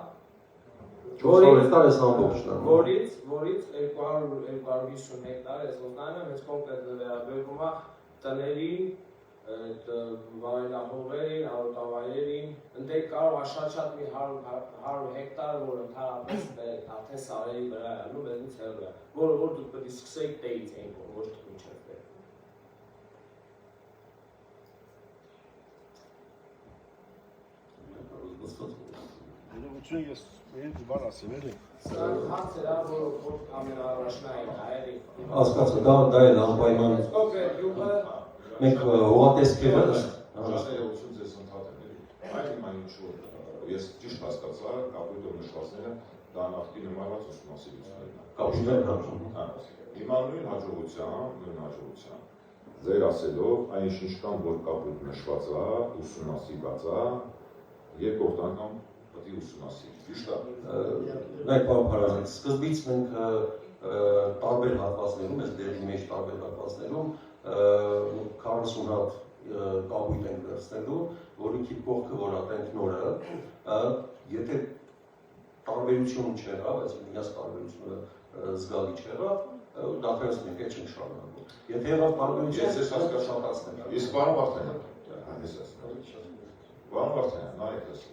400 հեկտար էս ամբողջն է։ Որից 200-250 հեկտար էս ոնց հենց կոնկրետ վերաբերվում է տներին, վայրահողերին, արոտավայրերին, ընդդեք կարող է շատ մի 100 հեկտար, որ ընդհանրապես արդեն սարերի վրա է, նու մեզնից հեռու է, որ դուք պետք է սկսեիք տեից ենք, ոչ դուք մինչև տեղ։ Ուրեմն ես ինձ բան ասեմ, էլի։ Սա հարցեր է, որ ամենաառաջնային է, էլի։ Հասկացա, դա էլ անպայման։ Կոնկրետ գյուղը Մենք հողատեսքերը Շնորհակալություն ձեզ ընդհանրեն էլի։ Այդ հիմա ինչու ես ճիշտ հասկացա, կապույտով նշվածները դա նախկին նմանված ուսումնասիրություններն են։ կապույտներ Հիմա նույն հաջողության ձեր ասելով այն ինչ կան որ կապույտ նշված է, ուսումնասիրված է, երկրորդ անգամ պետք է ուսումնասիրի։ Ճիշտ է։ Նայեք, պարոն Փարազյան, սկզբից մենք տարբեր հատվածներում, այս դերի մեջ տարբեր հատվածներում 40 հատ կապույտ ենք վերցնելու, որի կողքը որ ատենք նորը, եթե տարբերություն չեղավ, այսինքն իրաց տարբերությունը զգալի չեղավ, դադարեցնում ենք, չենք շարունակում։ Եթե եղավ տարբերություն, ես հասկացանք։ Իսկ պարոն Վարդանյան, պարոն Վարդանյան, նայեք էս։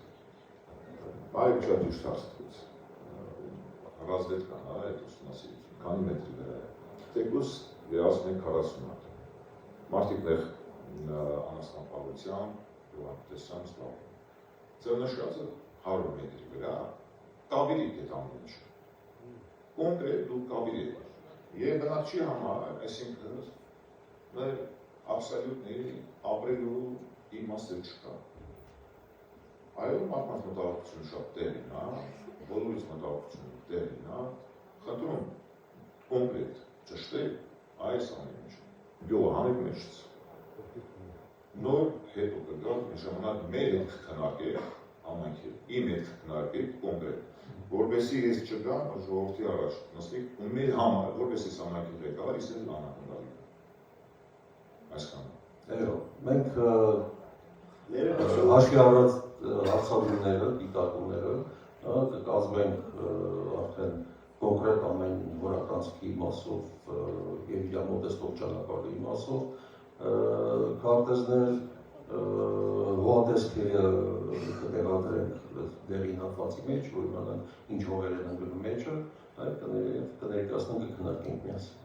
Այո, շատ ճիշտ ասացիք։ Ռազվեդկան, այդ ուսումնասիրություն, քանի մետրի վրա է։ Թեկուզ վերացնենք 40 հատ։ Մարդիկ նեղ անասնապահության, գյուղատնտեսության զբաղվում։ Ձեր նշվածը 100 մետրի վրա կավիրիկ է տանում ինչ։ Կոնկրետ դու կավիրիկ ես։ Եվ բնակչի համար, այսինքն մեր աբսոլյուտների ապրելու իմաստը չկա։ Այո, մարդկանց մտահոգությունը շատ տեղին է, բոլորիս մտահոգությունը տեղին է, խնդրում կոնկրետ ճշտել այս ամեն ինչ։ Գյուղը հանեք մեջից։ Նոր հետո կգա, մի ժամանակ մեր հետ կքննարկել, ամենքի, իմ հետ կքննարկել կոնկրետ, որպեսզի ես չգամ ժողովրդի առաջ նստիկ ու մեր համար, որպեսզի սամանակի ղեկավար ես էլ անակնկալի։ Այսքանը։ Այո, մենք հաշվի առած հարցադրումները, դիտարկումները կկազմենք արդեն կոնկրետ ամեն որականցքի մասով եւ իր մոտեցող ճանապարհի մասով քարտեզներ, հոդեսքերը կտեղադրենք դերին հատվածի մեջ, որ իմանանք ինչ հողեր են ընկնում մեջը, այդ կներկայացնենք կքննարկենք միասին։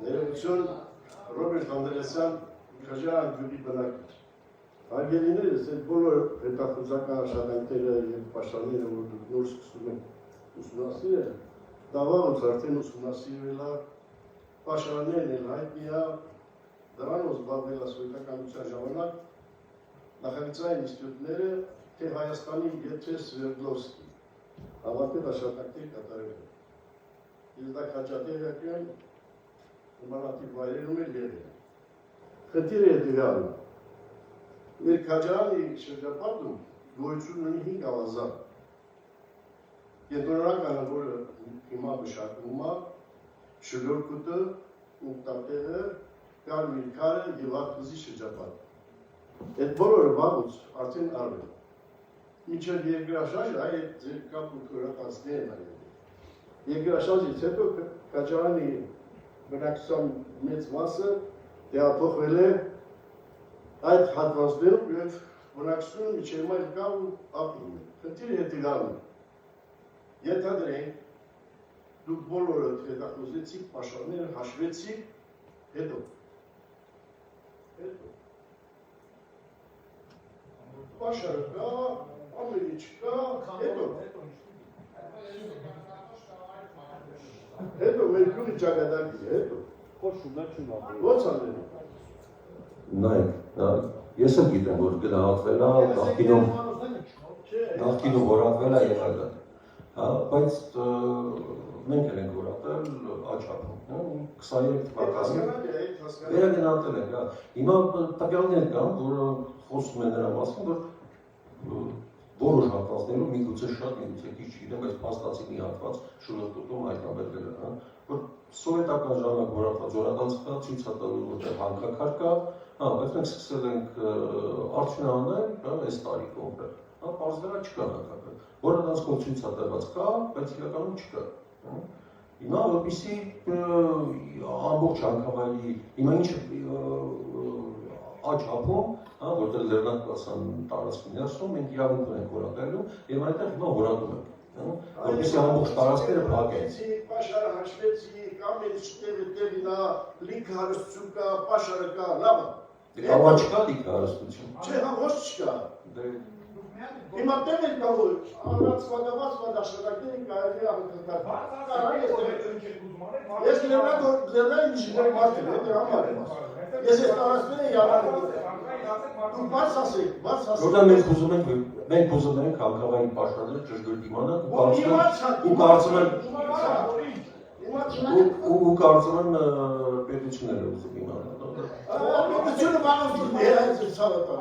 Ներողություն, Ռոբերտ Անդրեասյան, Քաջարան գյուղի բնակիչ։ Արգելիներս այդ բոլոր հետախուզական աշխատանքները եւ պաշտոնները, որ դուք նոր սկսում եք ուսումնասիրել, դա վաղուց արդեն ուսումնասիրվել է, պաշտոններն էլ հայտնի է, դրանով զբաղվել է սովետականության ժամանակ նախագծային ինստիտուտները, թե Հայաստանի Գեթե Սվերդլովսկի հավաքել աշխատանքներ կատարել են։ Ես դա քաջատեղյակ եմ, նմանատիպ վայրերում էլ եղել եմ։ Խնդիրը հետևյալն է։ Մեր քաջարանի շրջապատում գոյություն ունի 5 ավազան։ Կենտրոնականը, որը հիմա մշակվում է, Շլորկուտը, Ուկտատեղը, Կարմիր քարը եւ Արտուզի շրջապատը։ Այդ բոլորը վաղուց արդեն արվել։ Մինչև երկրաշարժը այդ ձեր կապ ու քորականցներն են։ Երկրաշարժից հետո քաջարանի բնակչության մեծ մասը տեղափոխվել է այդ հատվածներում եւ բնակչությունը միջև այլ կա ու ապրում է։ Խնդիրը հետևյալն է։ Ենթադրենք դուք բոլորը հետախուզեցիք, պաշտոնները հաշվեցիք, հետո պաշարը կա, ամեն ինչ կա, հետո մեր գյուղի ճակատագիրը, հետո ո՞նց անելու։ Նայեք, ես էլ գիտեմ, որ գնահատվել է, նախկինում որատվել է եղել է, բայց մենք էլ ենք որատել աչափում, 23 թվականին վերագնահատել ենք, հիմա տվյալներ կան, որ խոսում են նրա մասին, որ որոշ հատվածներում միգուցե շատ, միգուցե քիչ չգիտեմ, բայց փաստացի մի հատված շրջապատում հայտնաբերվել է, որ սովետական ժամանակ որատած կա, ցույց է տալու, որտեղ հանքաքար կա, բայց մենք սկսել ենք արդյունահանել այս տարի կոնկրետ, պարզվելա չկա հանքաքար, որատած կողմ ցույց է տված կա, բայց իրականում չկա։ Հիմա որպեսզի ամբողջ հանքավայրի, հիմա ինչ աչափում, որտեղ լեռնատվական տարածքի ներսում մենք իրավունք ունենք որատելու եւ այնտեղ հիմա որատում ենք, որպեսզի ամբողջ տարածքները փակեն։ Պաշարը հաշվեցի, ամեն ինչ տեղին է, լիք հարստություն կա, պաշարը կա, լավ է։ Լավ չկա լիք հարստություն։ Չէ, ոչ չկա։ Հիմա տեղ էլ կա, որ առանց վադավաց աշխատանքների կարելի է հանքաքար։ Ես լեռնային ինժեներ մարդ եմ, հետո համար եմ ասում։ Ես այս տարածքները յավանում դուք բաց ասեք, բաց ասեք։ Որտեղ մենք ուզում ենք հանքավայրի պաշտոնները ճշգրիտ իմանալ ու կարծում եմ պետությունները ուզում իմանալ։ Պետությունը բանով դուր մեր այս ցավը տա։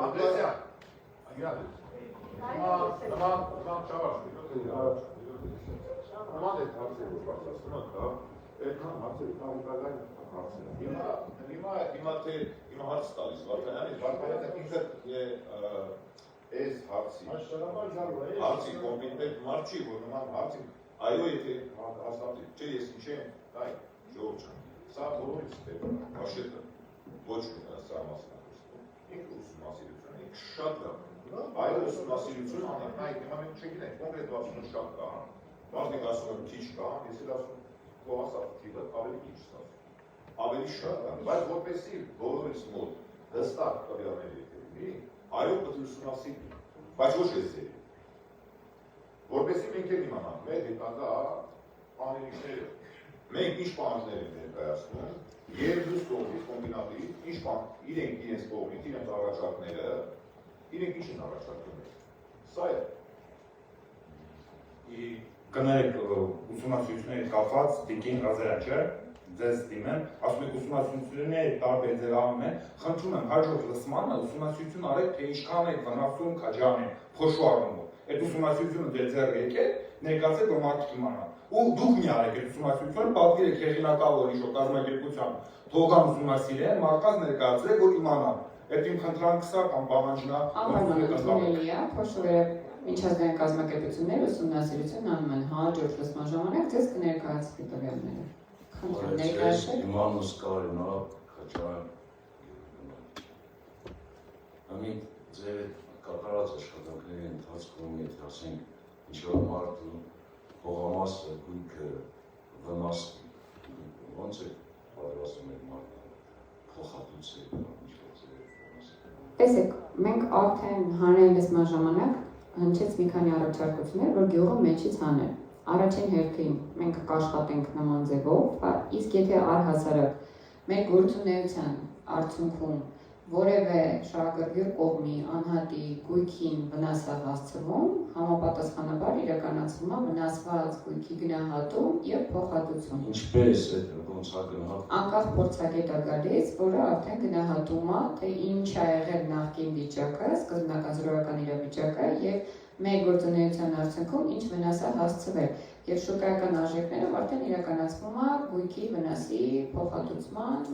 Հիմա հարց տալիս Վարդանյանը ինքը այս հարցի կոմպետենտ մարդ չի, որ նման հարցի այո, եթե հաստատի, չէ, ես ինչ եմ, այ, ժողովուրդ ջան, սա բոլորից տեպը, հաշետը, ոչ սա մասնակցում, ինքը ուսումնասիրություն, ինքը շատ կա, այո, ուսումնասիրություն անեն, այ, հիմա մենք չգիտենք, կոնկրետ ասում շատ կա, մարդիկ ասում են քիչ կա, ես էլ ասում կո ասա թիվը ավելի քիչ ստացվում, ավելի շատ կա, բայց որպեսզի բոլորից մոտ հստակ տվյալներ եկելի, այո, պետք է ուսումնասիրի, բայց ոչ էս է, որպեսզի մենք էլ իմանանք, մեր հետագա անելիքները, մենք ինչ պահանջներ ենք ներկայացնում, եւ դուս կողմից կոմբինատի, ինչ իրենք իրենց կողմից, իրենց առաջարկները, իրենք ինչ են առաջարկում, սա է։ Կներեք ուսումնասիրությունների կապված Տիկին Ղազարյան, չէ՞, ձեզ դիմեն, ասում եք ուսումնասիրությունների տարբեր ձևանում են, խնդրում եմ հաջորդ լսմանը ուսումնասիրություն արեք, թե ինչքան եք վնասում Քաջարյանին, փոշու առումով։ Այդ ուսումնասիրությունը դե ձեռ եկեք, ներկայացեք, որ մարդիկ իմանան։ Ու դուք մի արեք այդ ուսումնասիրությունը, պատվիրեք հեղինակավոր ինչ-որ կազմակերպության, թողան ուսումնասիրեն, մարդկանց ներկայացրեք, որ իմանան։ Այդ իմ խնդրանքս է կամ պահանջն է, Անպայմանորեն է, փոշու միջազգային կազմակերպություններ ուսումնասիրություն անում են հաջորդ լսման ժամանակ ձեզ կներկայացվի տվյալները։ Խնդրում ներկայացրեք։ Իմանուս կարին ա, Քաջարյան ամին ձեր կատարած աշխատանքների ընթացքում եթե ասենք ինչ-որ մարդու հողամասը գույքը վնասվի, ոնց է պատրաստում եք մարդը փոխհատուցել ինչ-որ ձեր վնասը։ Տեսեք, մենք արդեն հանրային լսման ժամանակ հնչեց մի քանի առաջարկություններ, որ գյուղը մեջից հանել։ Առաջին հերթին մենք կաշխատենք նման ձևով, իսկ եթե առհասարակ մեր գործունեության արդյունքում որևէ շահագրգիռ կողմի անհատի գույքին վնաս է հասցվում, համապատասխանաբար իրականացվում է վնասված գույքի գնահատում եւ փոխհատուցում։ Ինչպես է ոնց է գնահատում։ Անկախ փորձագետ է գալիս, որը արդեն գնահատում է, թե ինչ է եղել նախկին վիճակը, սկզբնական զրոյական իրավիճակը եւ մեր գործունեության արդյունքում ինչ վնաս է հասցվել եւ շուկայական արժեքներով արդեն իրականացվում է գույքի վնասի փոխհատուցման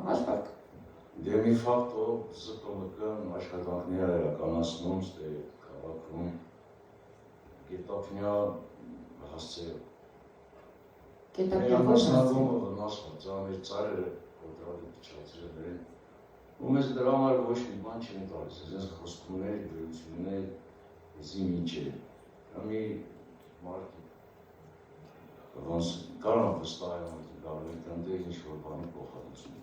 հաշվարկ։ Դե մի ֆակտո ԶՊՄԿ-ն աշխատանքներ իրականացնում ստե քաղաքում գետափնյա հասցեով։ Գետափնյա ոչ հասցեով վնասված է մեր ծառերը կոնտրոլի փչացրել են։ Ու մեզ դրա համար ոչ մի բան չեն տալիս, այսպես խոստումներ, դրություններ, զի ինչ է։ Ամի մարդիկ ոնց կարող վստահել գալու ընդ ինչ-որ բանի փոխհատուցում։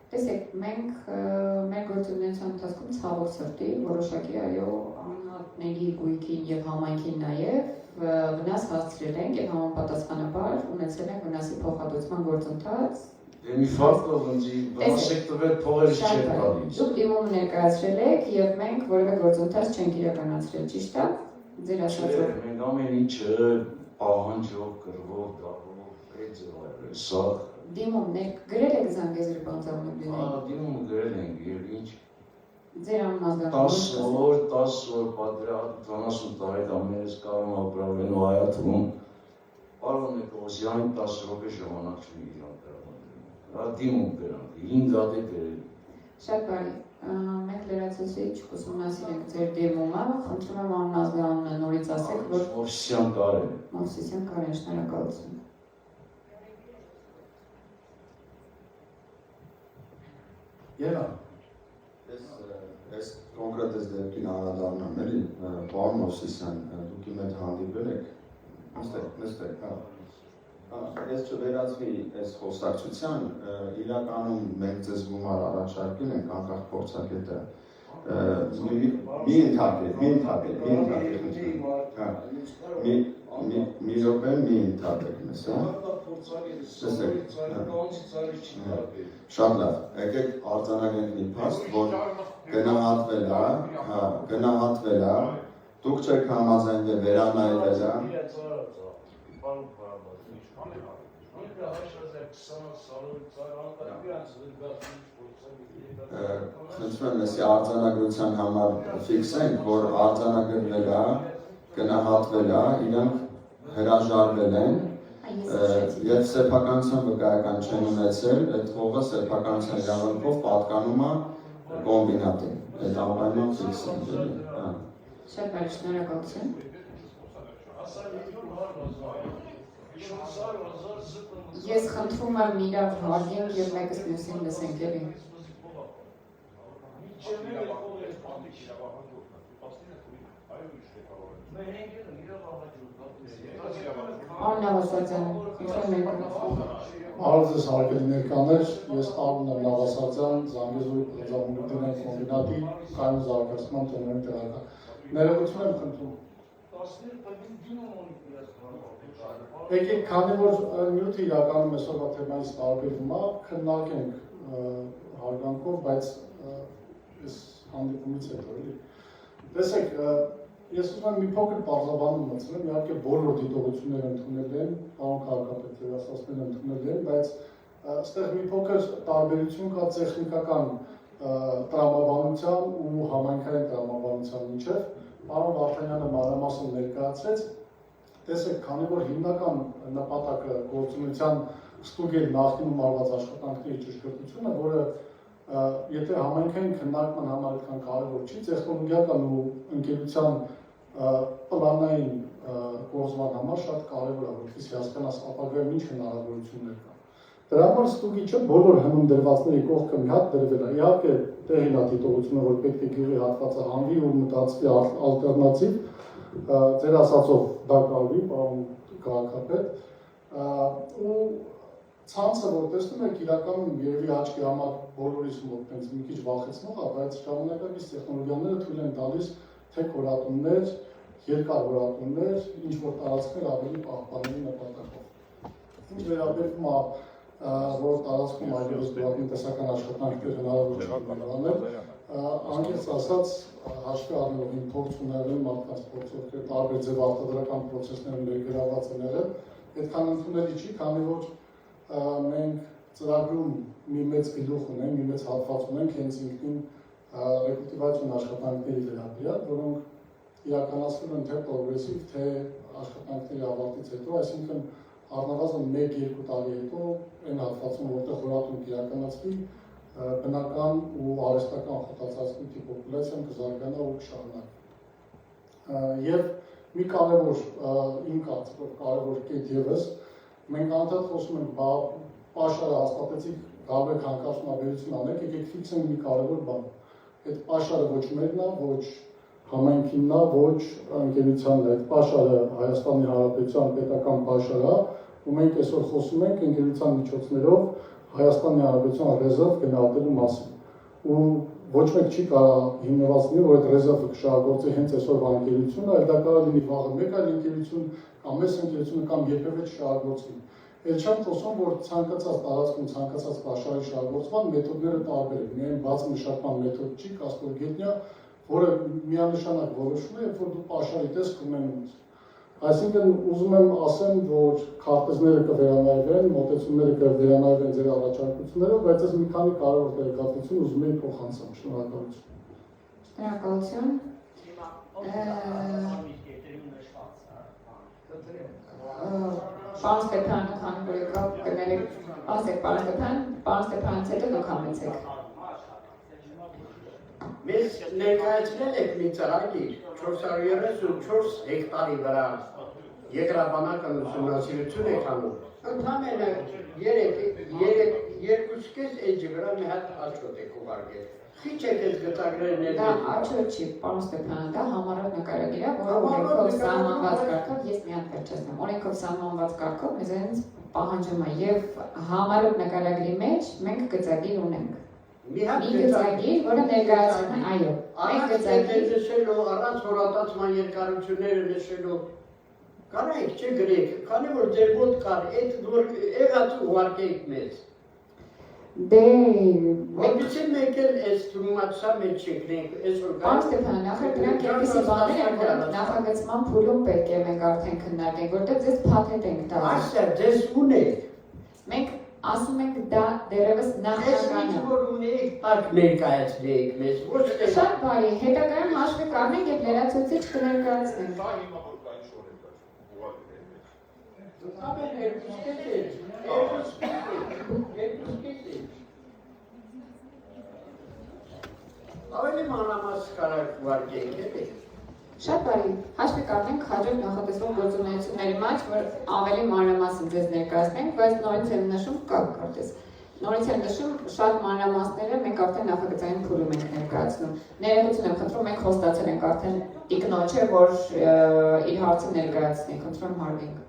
Տեսեք, մենք մեր գործունեության ընթացքում ցավոք սրտի որոշակի այո անհատների գույքին եւ համայնքին նաեւ վնաս հասցրել ենք եւ համապատասխանաբար ունեցել ենք վնասի փոխհատուցման գործընթաց։ Դե մի ֆակտը ոնց վնասեք տվել փողերից չեն տալիս։ Դուք դիմում ներկայացրել եք եւ մենք որևէ գործընթաց չենք իրականացրել, ճիշտ է։ Ձեր ասածով։ Մենք ամեն ինչը պահանջով, կռվով, դառնով այդ ձևով սա Դիմումներ գրել եք Զանգեզուրի բանտավորումներին։ Դիմում գրել ենք եւ ինչ Ձեր անունազգան 10 օր պատրաստ 70 տարեկաններից կարող ապրավենու հայաթում պարոն Նիկոլոսյանին 10 րոպե ժամանակ չունի իրան տրամադրելու։ Դա դիմում գրանք 5 հատ է գրել։ Շատ բարի։ Մենք լրացուցիչ ուսումնասիրենք ձեր դիմումը, խնդրում եմ անունազգանունը նորից ասեք, որ Մովսիսյան Կարեն։ Մովսիսյան Կարեն, շնորհակալություն։ Երա Ես կոնկրետ ես դեպքին անդառնամ, էլի, պարոն Մովսիսյան, դուք իմ հետ հանդիպել եք, նստեք, ես չվերածվի այս խոսակցության, իրականում մենք ձեզ գումար առաջարկել ենք անկախ փորձագետը, մի ընդհատեք, մի րոպե մի ընդհատեք մեզ, շատ լավ, եկեք արձանագրենք մի փաստ, որ գնահատվել է, դուք չեք համաձայնվել վերանայվել է, Խնդրում եմ, այսի արձանագրության համար ֆիքսենք, որ արձանագրվել է, գնահատվել է, իրենք հրաժարվել են եւ սեփականության վկայական չեն ունեցել, այդ հողը սեփականության իրավունքով պատկանում է կոմբինատին։ Այդ անպայման ֆիքսենք էլի։ Շատ բարի, շնորհակալություն։ Ես խնդրում եմ իրար հարգենք եւ մեկս մյուսին լսենք էլի։ Նավասարդյան, Արզես հարգելի ներկաներ, ես Արուն եմ Նավասարդյան, Զանգեզուրի Պրեզամունգտինային կոմբինատի կայուն զարգացման տնօրեն տեղական։ Ներողություն եմ խնդրում։ Եկեք, քանի որ նյութը իրականում այսօրվա թեմայից տարբերվում է, քննարկենք հարգանքով, բայց այս հանդիպումից հետո էլի։ Տեսեք, ես ուզում եմ մի փոքր պարզաբանում մտցնեմ, իհարկե բոլոր դիտողությունները ընդունել են, պարոն քաղաքապետ երասասները ընդունել են, բայց այստեղ մի փոքր տարբերություն կա տեխնիկական տրամաբանության ու համայնքային տրամաբանության միջև։ Պարոն Վարդանյանը մանրամասն ներկայացրեց, տեսեք, քանի որ հիմնական նպատակը գործունեության ստուգել նախկինում արված աշխատանքների ճշգրտությունը, որը եթե համայնքային քննարկման համար այդքան կարևոր չի, տեխնոլոգիական ու ընկերության պլանային կորզման համար շատ կարևոր է, որպեսզի հասկանաս ապագայում ինչ հնարավորություններ կան։ Դրա համար ստուգիչը բոլոր հնում դրվածների կողքը մի հատ դրվել է։ Իհարկե տեղին է դիտողությունը, որ պետք է գյուղի հատվածը հանվի ու մտածվի ալտերնատիվ, ձեր ասածով դա կարվի, պարոն քաղաքապետ, ու ցանցը, որ տեսնում եք, իրականում երևի աչքի համար բոլորիս մոտ մի քիչ վախեցնող է, բայց ժամանակակից տեխնոլոգիաները թույլ են տալիս թե հորատումներ, երկար հորատումներ, ինչ-որ տարածքներ ավելի պահպանելու նպատակով։ Ինչ վերաբերվում է, որ տարածքում այլևս գյուղատնտեսական աշխատանքներ հնարավոր չի բանանել, անկեղծ ասած, հաշվի առնելով իմ փորձ ունենալու մարդկանց փորձով տարբեր ձև արտադրական պրոցեսներում ներգրավված են եղել, այդքան ընդունելի չի, քանի որ մենք ծրագրում մի մեծ գլուխ ունենք, մի մեծ հատված ունենք հենց ինքնին ռեկուլտիվացիոն աշխատանքների վերաբերյալ, որոնք իրականացվում են թե պրոգրեսիվ, թե աշխատանքների ավարտից հետո, այսինքն առնվազն 1-2 տարի հետո այն հատվածում, որտեղ հորատում կիրականացվի, բնական ու արհեստական խոտածածկույթի պոպուլյացիան կզարգանա ու կշարունակվի։ Եվ մի կարևոր, իմ կարծիքով կարևոր կետ ևս, մենք անդադ խոսում ենք, պաշարը հաստատեցիք, գալու եք հանկարծունաբերություն անեք, եկեք ֆիքսենք մի կարևոր բան։ Այդ պաշարը ոչ մերն է, ոչ համայնքինն է, ոչ ընկերությանն է, այդ պաշարը Հայաստանի Հանրապետության պետական պաշար է, ու մենք այսօր խոսում ենք ընկերության միջոցներով Հայաստանի Հանրապետության ռեզերվ գնահատելու մասին։ Ու ոչ մեկ չի կարող հիմնված լինի, որ այդ ռեզերվը կշահագործի հենց այսօրվա ընկերությունը, այլ դա կարող լինի վաղը մեկ այլ ընկերություն կամ մեծ ընկերությունը կամ երբևէ չշահագործվի։ Էլ չեմ խոսում, որ ցանկացած տարածքում ցանկացած պաշարի շահագործման մեթոդները տարբեր են։ Միայն բաց մշակման մեթոդ չի, կասկորգետնյա, որը միանշանակ որոշում է, որ դու պաշարի տեսք ունենու։ Այսինքն ուզում եմ ասեմ, որ քարտեզները կվերանայվեն, մոտեցումները կվերանայվեն ձեր առաջարկություններով, բայց ես մի քանի կարևոր տեղեկատվություն ուզում եմ փոխանցեմ։ Շնորհակալություն։ Պարոն Ստեփան, քանի որ եկավ կներեք, ասեք պարոն Ստեփանից հետո դուք համեցեք։ Մեզ ներկայացրել եք մի ծրագիր 434 հեկտարի վրա երկրաբանական ուսումնասիրություն եք անում, ընդամենը 2.5 էջի վրա մի հատ աչոտ եք ուղարկել։ Քիչ եք այս գծագրերը ներդրել։ Դա աչոտ չի, պարոն Ստեփան, դա համառոտ նկարագիր է, որը օրենքով սահմանված կարգով, ես մի հատ վերջացնեմ, օրենքով սահմանված կարգով մեզ այնց պահանջում է եւ համառոտ նկարագրի մեջ մենք գծագիր ունենք։ Մի գծագիր, որը ներկայացնում է, այո, մենք գծագիր նշելու, առանց հորատացման երկարությունները նշելու, կարայք չգրեք, քանի որ ձեր մոտ կար, այդ որ եղած ուղարկեք մեզ։ Դե Որպեսզի մենք էլ այս թումացա մեջ չգնենք, այսօր Պարոն Ստեփան, նախ դրանք այդպիսի բաներ են, որ նախագծման փուլում պետք է մենք արդեն քննարկենք, որտեղ ձեզ փաթեթ ենք տալիս։ Այստեղ ձեզ ունեք, Մենք ասում ենք դա դերևս նախնական է։ Որ ունեիք տակ ներկայացնեիք մեզ, ոչ թե Շատ բարի, հետագայում հաշվի կառնենք եւ լրացուցիչ կներկայացնենք։ Ավելի մանրամաս կարակ վարկենք, էլի։ Շատ բարի, հաշվի կառնենք հաջորդ նախատեսվող գործունեությունների մեջ, որ ավելի մանրամասն ձեզ ներկայացնենք, բայց նորից եմ նշում կարծես։ Նորից եմ նշում շատ մանրամասները մենք արդեն նախագծային փուլում ենք ներկայացնում։ Ներողություն եմ խնդրում, մենք խոստացել ենք արդեն տիկնոջը, որ իր հարցը ներկայացնի, խնդրում հարգենք։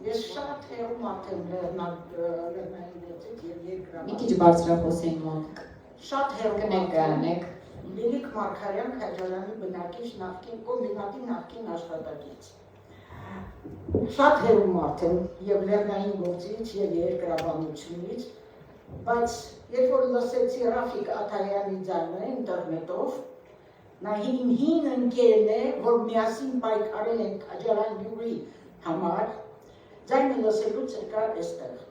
Ես շատ հեռու մարդեմ լեռնային եւ երկրամասը։ Մի քիչ բարձրախոսային մոտ։ Շատ հեռու կներկայանեք։ Լիլիք Մարգարյան Քաջարյանի բնակիչ նախկին կոմբինատի նախկին աշխատակից։ Շատ հեռու մարդ եմ եւ լեռնային գործից եւ երկրաբանությունից, բայց երբ որ լսեցի Ռաֆիկ Աթայանի ձայնը ինտերնետով, նա հին ընկերն է, որ միասին պայքարել են Քաջարյան յուղի համար, ձայնը լսելուց եկա այստեղ։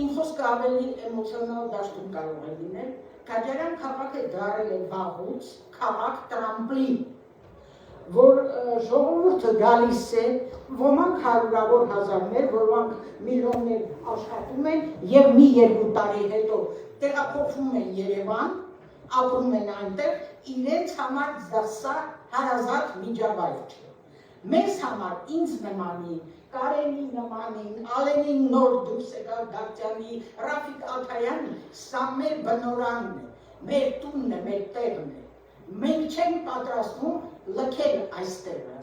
Իմ խոսքը ավելի էմոցիոնալ դաշտում կարող է լինել, Քաջարյան քաղաքը դարել է վաղուց քաղաք տրամպլին, որ ժողովուրդը գալիս է, ոմանք հարյուրավոր հազարներ, ոմանք միլիոններ աշխատում են եւ մի երկու տարի հետո տեղափոխվում են Երևան, ապրում են այնտեղ, իրենց համար դասա հարազատ միջավայր չէ։ Մեզ համար ինձ նմանի, Կարենի նմանին, Ալենին նոր դուրս եկալ Դավթյանի, Ռաֆիկ Աթայանի, սա մեր բնորանն է, մեր տունն է, մեր տեղն է։ Մենք չենք պատրաստվում լքել այստեղը։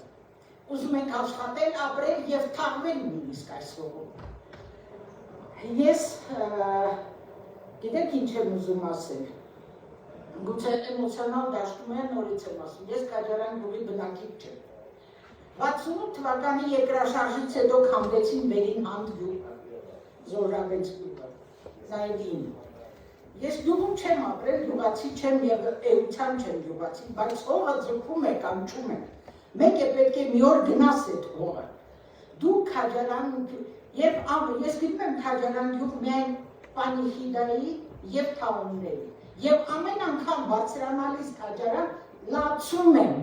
Ուզում ենք աշխատել, ապրել եւ թաղվել նույնիսկ այս ողում։ Ես գիտեք ինչ եմ ուզում ասել։ Գուցե էմոցիոնալ դաշտում եմ, նորից եմ ասում։ Ես Քաջարյան յուղի բնակիչ չեմ։ 68 թվականի երկրաշարժից հետո քանդեցին Բերին Հանդ գյուղը, Զորավեց գյուղը, Զայդին։ Ես գյուղում չեմ ապրել, գյուղացի չեմ եւ էության չեմ գյուղացի, բայց հողը ձգում է, կանչում է։ Մեկ է պետք է մի օր գնաս այդ հողը։ Դու Քաջարյան եւ ես գիտեմ եմ Քաջարյան գյուղ միայն Պանիխիդայի եւ Թաունների։ Եվ ամեն անգամ բարձրանալիս Քաջարյան լացում եմ։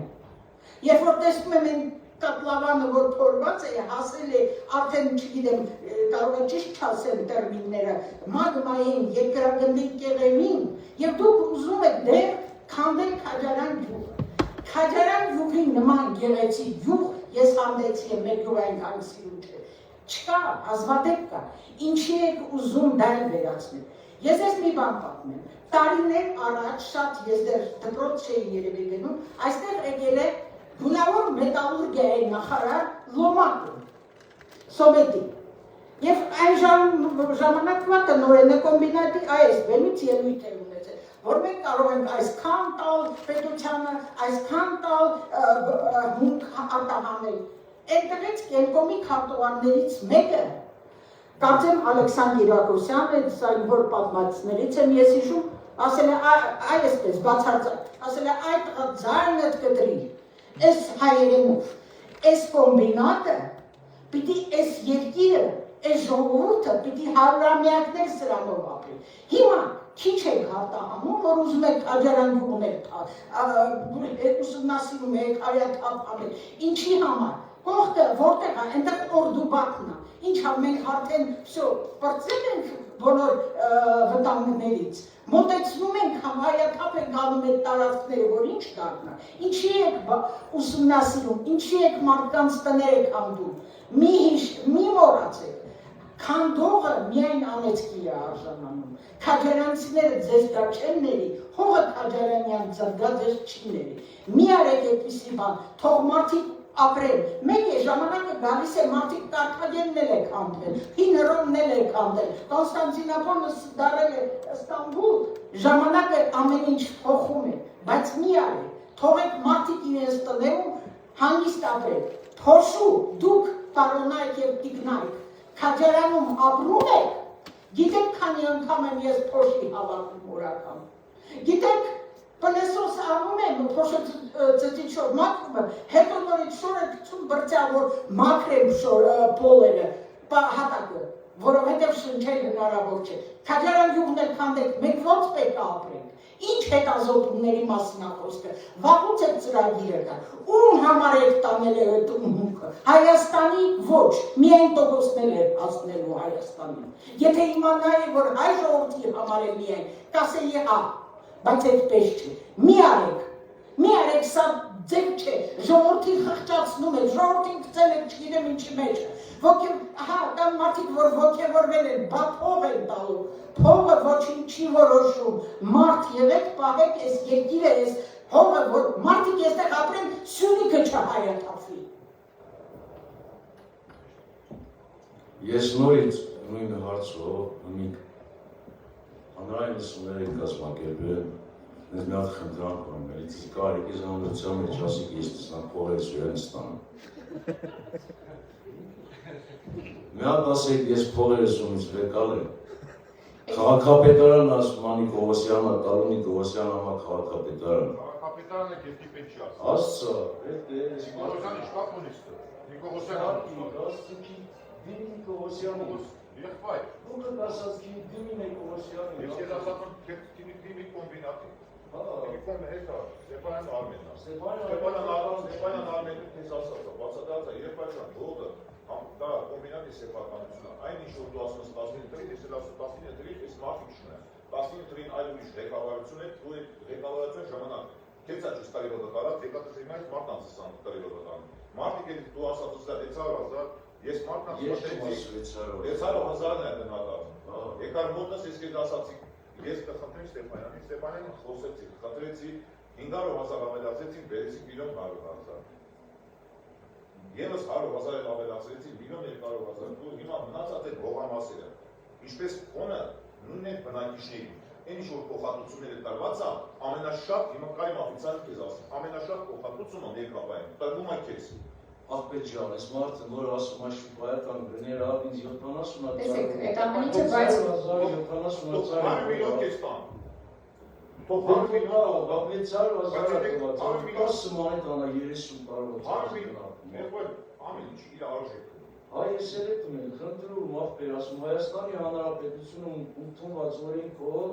Երբ որ տեսնում եմ այն կատլավանը, որ փորված է, հասել է, արդեն չգիտեմ, կարող է ճիշտ չասեմ տերմինները, մագմային, երկրագնդի կեղևին, եւ դուք ուզում եք դեռ քանդել Քաջարյան գյուղը։ Քաջարյան գյուղի նման գեղեցիկ գյուղ ես հանդեցի եմ, մեր գյուղը այնքան սիրուն չէ։ Չկա, հազվադեպ կա, ինչի եք ուզում դա վերացնել։ Ես ես մի բան պատմեմ։ Տարիներ առաջ շատ ես դեռ դպրոց չէի երևի գնում, այստեղ եկել է գունավոր մետալուրգիայի նախարար Լոմակը, Սովետի։ Եվ այն ժամանակվա տնօրենը կոմբինատի այս բեմից ելույթ է ունեցել, որ մենք կարող ենք այսքան տալ պետությանը, այսքան տալ հունք արտահանել։ Այնտեղից Կենկոմի քարտուղարներից մեկը, կարծեմ Ալեքսանդր Իրակոսյանը, այն որ պատմածներից եմ ես հիշում, ասել է այսպես բացարձակ, ասել է այդ ձայնդ կտրի, այս հայերենով, այս կոմբինատը, պիտի այս երկիրը, այս ժողովուրդը պիտի հարյուրամյակներ սրանով ապրի։ Հիմա քիչ եք հարտահանում, որ ուզում եք Քաջարյան գյուղն եք ուսումնասիրում եք, արյաթափ անել, ինչի համար։ Հողը որտեղ է, այնտեղ օրդուբակն է, ինչա մենք արդեն պրծել ենք բոլոր վտանգներից, մոտեցնում ենք, հայաթափ ենք անում այդ տարածքները, որ ինչ դառնա, ինչի եք ուսումնասիրում, ինչի եք մարդկանց տներ եք հանդում, մի մոռացեք, քանդողը միայն անեծքի է արժանանում, Քաջարյանցիները ձեզ դա չեն ների, հողը Քաջարյանյան ձգա ձեզ չի ների, մի արեք այդպիսի բան, թող մարդիկ ապրել, մեկ է ժամանակը գալիս է մարդիկ Կարթագենն է քանդվել, հին Հռոմն է քանդել, Կոնստանտինոպոլը դարել է Ստամբուլ, ժամանակը ամեն ինչ փոխում է, բայց մի արեք, թողեք մարդիկ իրենց տներում հանգիստ ապրել, փոշու, դուք պարոնայք եւ տիկնայք, Քաջարյանում ապրում եք, գիտեք քանի անգամ եմ ես փոշի հավաքում օրական, գիտեք Պլեսոս անում եմ, փոշը ծծիչով մաքրում եմ, հետո նորից շորը գցում բրծա, որ մաքրեմ պոլերը, հատակը, որովհետև շնչել հնարավոր չէ։ Քաջարան գյուղն էլ քանդեք, մենք ո՞նց պետք է ապրենք։ Ինչ հետազոտումների մասին է խոսքը։ Վաղուց է ծրագիրը կա։ Ում համար եք տանել այդ մուտքը։ Հայաստանի ոչ, միայն տոկոսներ է հասնելու Հայաստանին։ Եթե իմանայի, որ հայ ժողովրդի համար է միայն, կասեի հա, բայց այդպես չէ։ Մի արեք, սա ձեր չէ, ժողովրդին խղճացնում եք, ժողովրդին գցել եք չգիտեմ ինչի մեջ։ Կան մարդիկ, որ ոգևորվել են, բա փող են տալու, փողը ոչինչ չի որոշում, մարդ եղեք, պահեք այս երկիրը, այս հողը, որ մարդիկ այստեղ ապրեն, Սյունիքը չհայաթափվի։ Ես նորից նույն հարցով, հանրային լսումներ եք կազմակերպել, ես մի հատ խնդրանք ունեմ, էլի կարիք ես հանրության մեջ ասիկ ես տեսնակ փողերս իրեն ստանում։ Մի հատ ասեք ես փողերս ունից վեկալ եմ, քաղաքապետարան ասում Անի Կովասյանը, Տարունի Կովասյանը համա քաղաքապետարան։ Քաղաքապետարանը կետի պետք չի ասում։ Աստծա, Կովասյանը շտապ ունից դը, Նիկողոսյանը Նիկողոսյանը եղբայր։ Ուղղը ասած կինի դիմին է Կովասյանը։ Ես ես ասացում կինի կոմբինատի։ Կոմբինատի հետա, Ստեփանյան Արմենն է։ Ստեփանյան Արմենը քեզ ասացա, բացատրած է, եղբայրան, հողը դա կոմբինատի սեփականությունն է։ Այն ինչ որ դու ասում ես 19 թվականին, ես էլ ասում 19 թվականին, այս մարդիկ չունեն։ 19 թվականին այլ ուրիշ ղեկավարություն է, դու այդ ղեկավարության ժամանակ քեզ աճ ստարիլոդը կարած, եկած ես հիմա մարդանց ասան ստարիլոդը կան։ Մարդիկ էլ դու ասած ուստա 600,000, ես մարդանց ասեցի 600,000-ն է գնահատած։ Եկար մոտս ես քեզ ասացի, ես կխնդրեմ Ստեփանյանին խոսեցի, խնդրեցի 500,000 ավելացեցի, բերեցի 1,100,000։ Եվս 100,000 ավելացրեցի, 1,200,000, դու հիմա մնացած այդ հողամասերը, ինչպես կոնը նույն այդ բնակիչներին, այն ինչ որ փոխհատուցումները տրված է, ամենաշատ, հիմա կայմ օֆիցիալ քեզ ասում, ամենաշատ փոխհատուցումը ներկայացում, տրվում է քեզ։ Աղբետ ջան, այս մարդը նոր ասում է շուկայական գներ ավ ինձ 70 Տեսեք, այդ ամեն ինչը բայց 70 միլիոն քեզ տան։ Ամեն ինչ իր արժեքը։ Հայ ես էլ եմ ունել, խնդրում աղբեր, ասում Հայաստանի Հանրապետությունում ընդունված օրենքով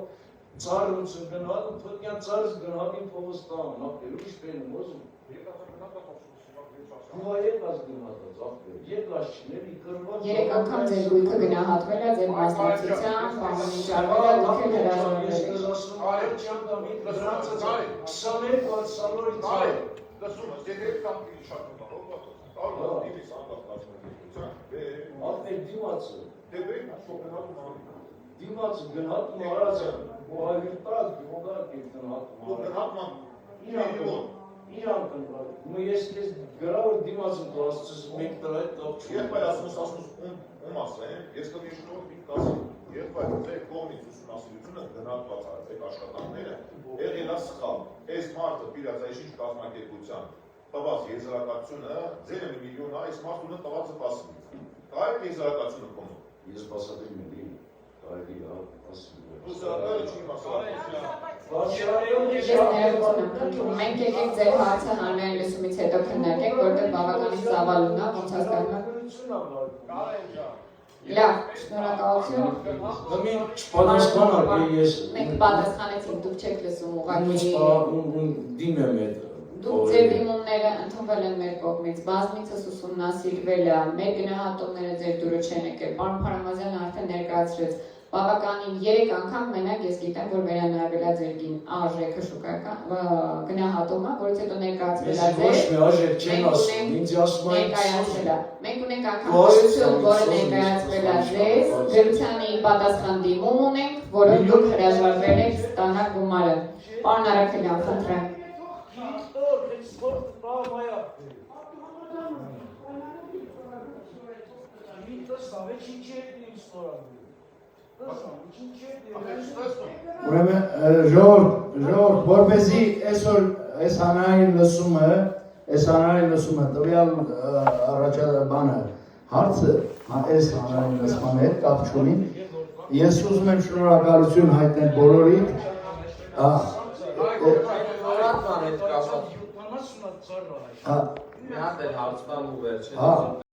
ծառայություն գնալ, փոքրյան ծառայություն գնալին փողոստան, աղբեր, ուրիշ բերում ոզում։ Եկած գնահատած, աղբեր, եկած չների կրված։ 3 անգամ ձեր գույքը գնահատվել է, ձեր մասնակցության, բանջարվել է, դուք էլ հրաժարվել եք։ Ես ասում արել չեմ կամ իտ լրացած 22 սալորի ծայ։ Լսում ես, եթե կամ շատ մտահոգ դիմից անդախ աղբեր դիմացը։ Դե բերին շոկնատում Դիմացը գնահատում արած է, հովավիրտած գողակ եք գնահատում։ Գնահատման Իրան կնվար, ես կեզ գրավոր դիմացում դու ասում մենք տրա հետ կապ չունենք։ Եղբայր ասում ում ասեմ, ես կմիշնով պիտի կասեմ, եղբայր ձեր կողմից ուսումնասիրությունը գնահատված այդ աշխատանքները եղել է սխալ։ Այս մարդը պիրած այս ինչ կազմակերպության տված եզրակացությունը ձերը մի միլիոն է, այս մարդունը տվածը 10 Կարելի է եզրակացությունը կոնում։ Ես բասադրում եմ, կարելի է ասում։ Ուսրակալը չի մասարակություն։ Մենք եկեք ձեր հարցը հանրային լսումից հետո քննարկենք, որտեղ բավականին ծավալուն է, ոնց հասկանում եք։ Լավ, շնորհակալություն։ Չպատասխանար, ես Մենք պատասխանեցինք, դուք չեք լսում ուղղակի։ Դիմ եմ այդ։ Դուք ձեր դիմումները ընդունվել են մեր կողմից, բազմիցս ուսումնասիրվել է, մեր գնահատումները ձեր դուրը չեն եկել։ Պարոն Փարամազյանը արդեն ներկայացրեց բավականին 3 անգամ մենակ ես գիտեմ, որ վերանայվել է ձեր արժեքը շուկայական գնահատումը, որից հետո ներկայացվել է ձեր։ Ոչ մի արժեք չեն ասում, ինձ ասում են ներկայացվել է։ Մենք ունենք ակնկալություն, որը ներկայացվել է ձեզ, գրությանի պատասխան դիմում ունենք, որով դուք հրաժարվել եք ստանալ գումարը։ Պարոն Արաքելյան, խնդրեմ։ Ուրեմն ժողովուրդ, որպեսզի այսօր այս հանրային լսումը տվյալ առաջադարբանը հարցը այս հանրային լսման հետ կապ չունի, ես ուզում եմ շնորհակալություն հայտնել բոլորիդ։ Մի հատ էլ հարցման ու վերջին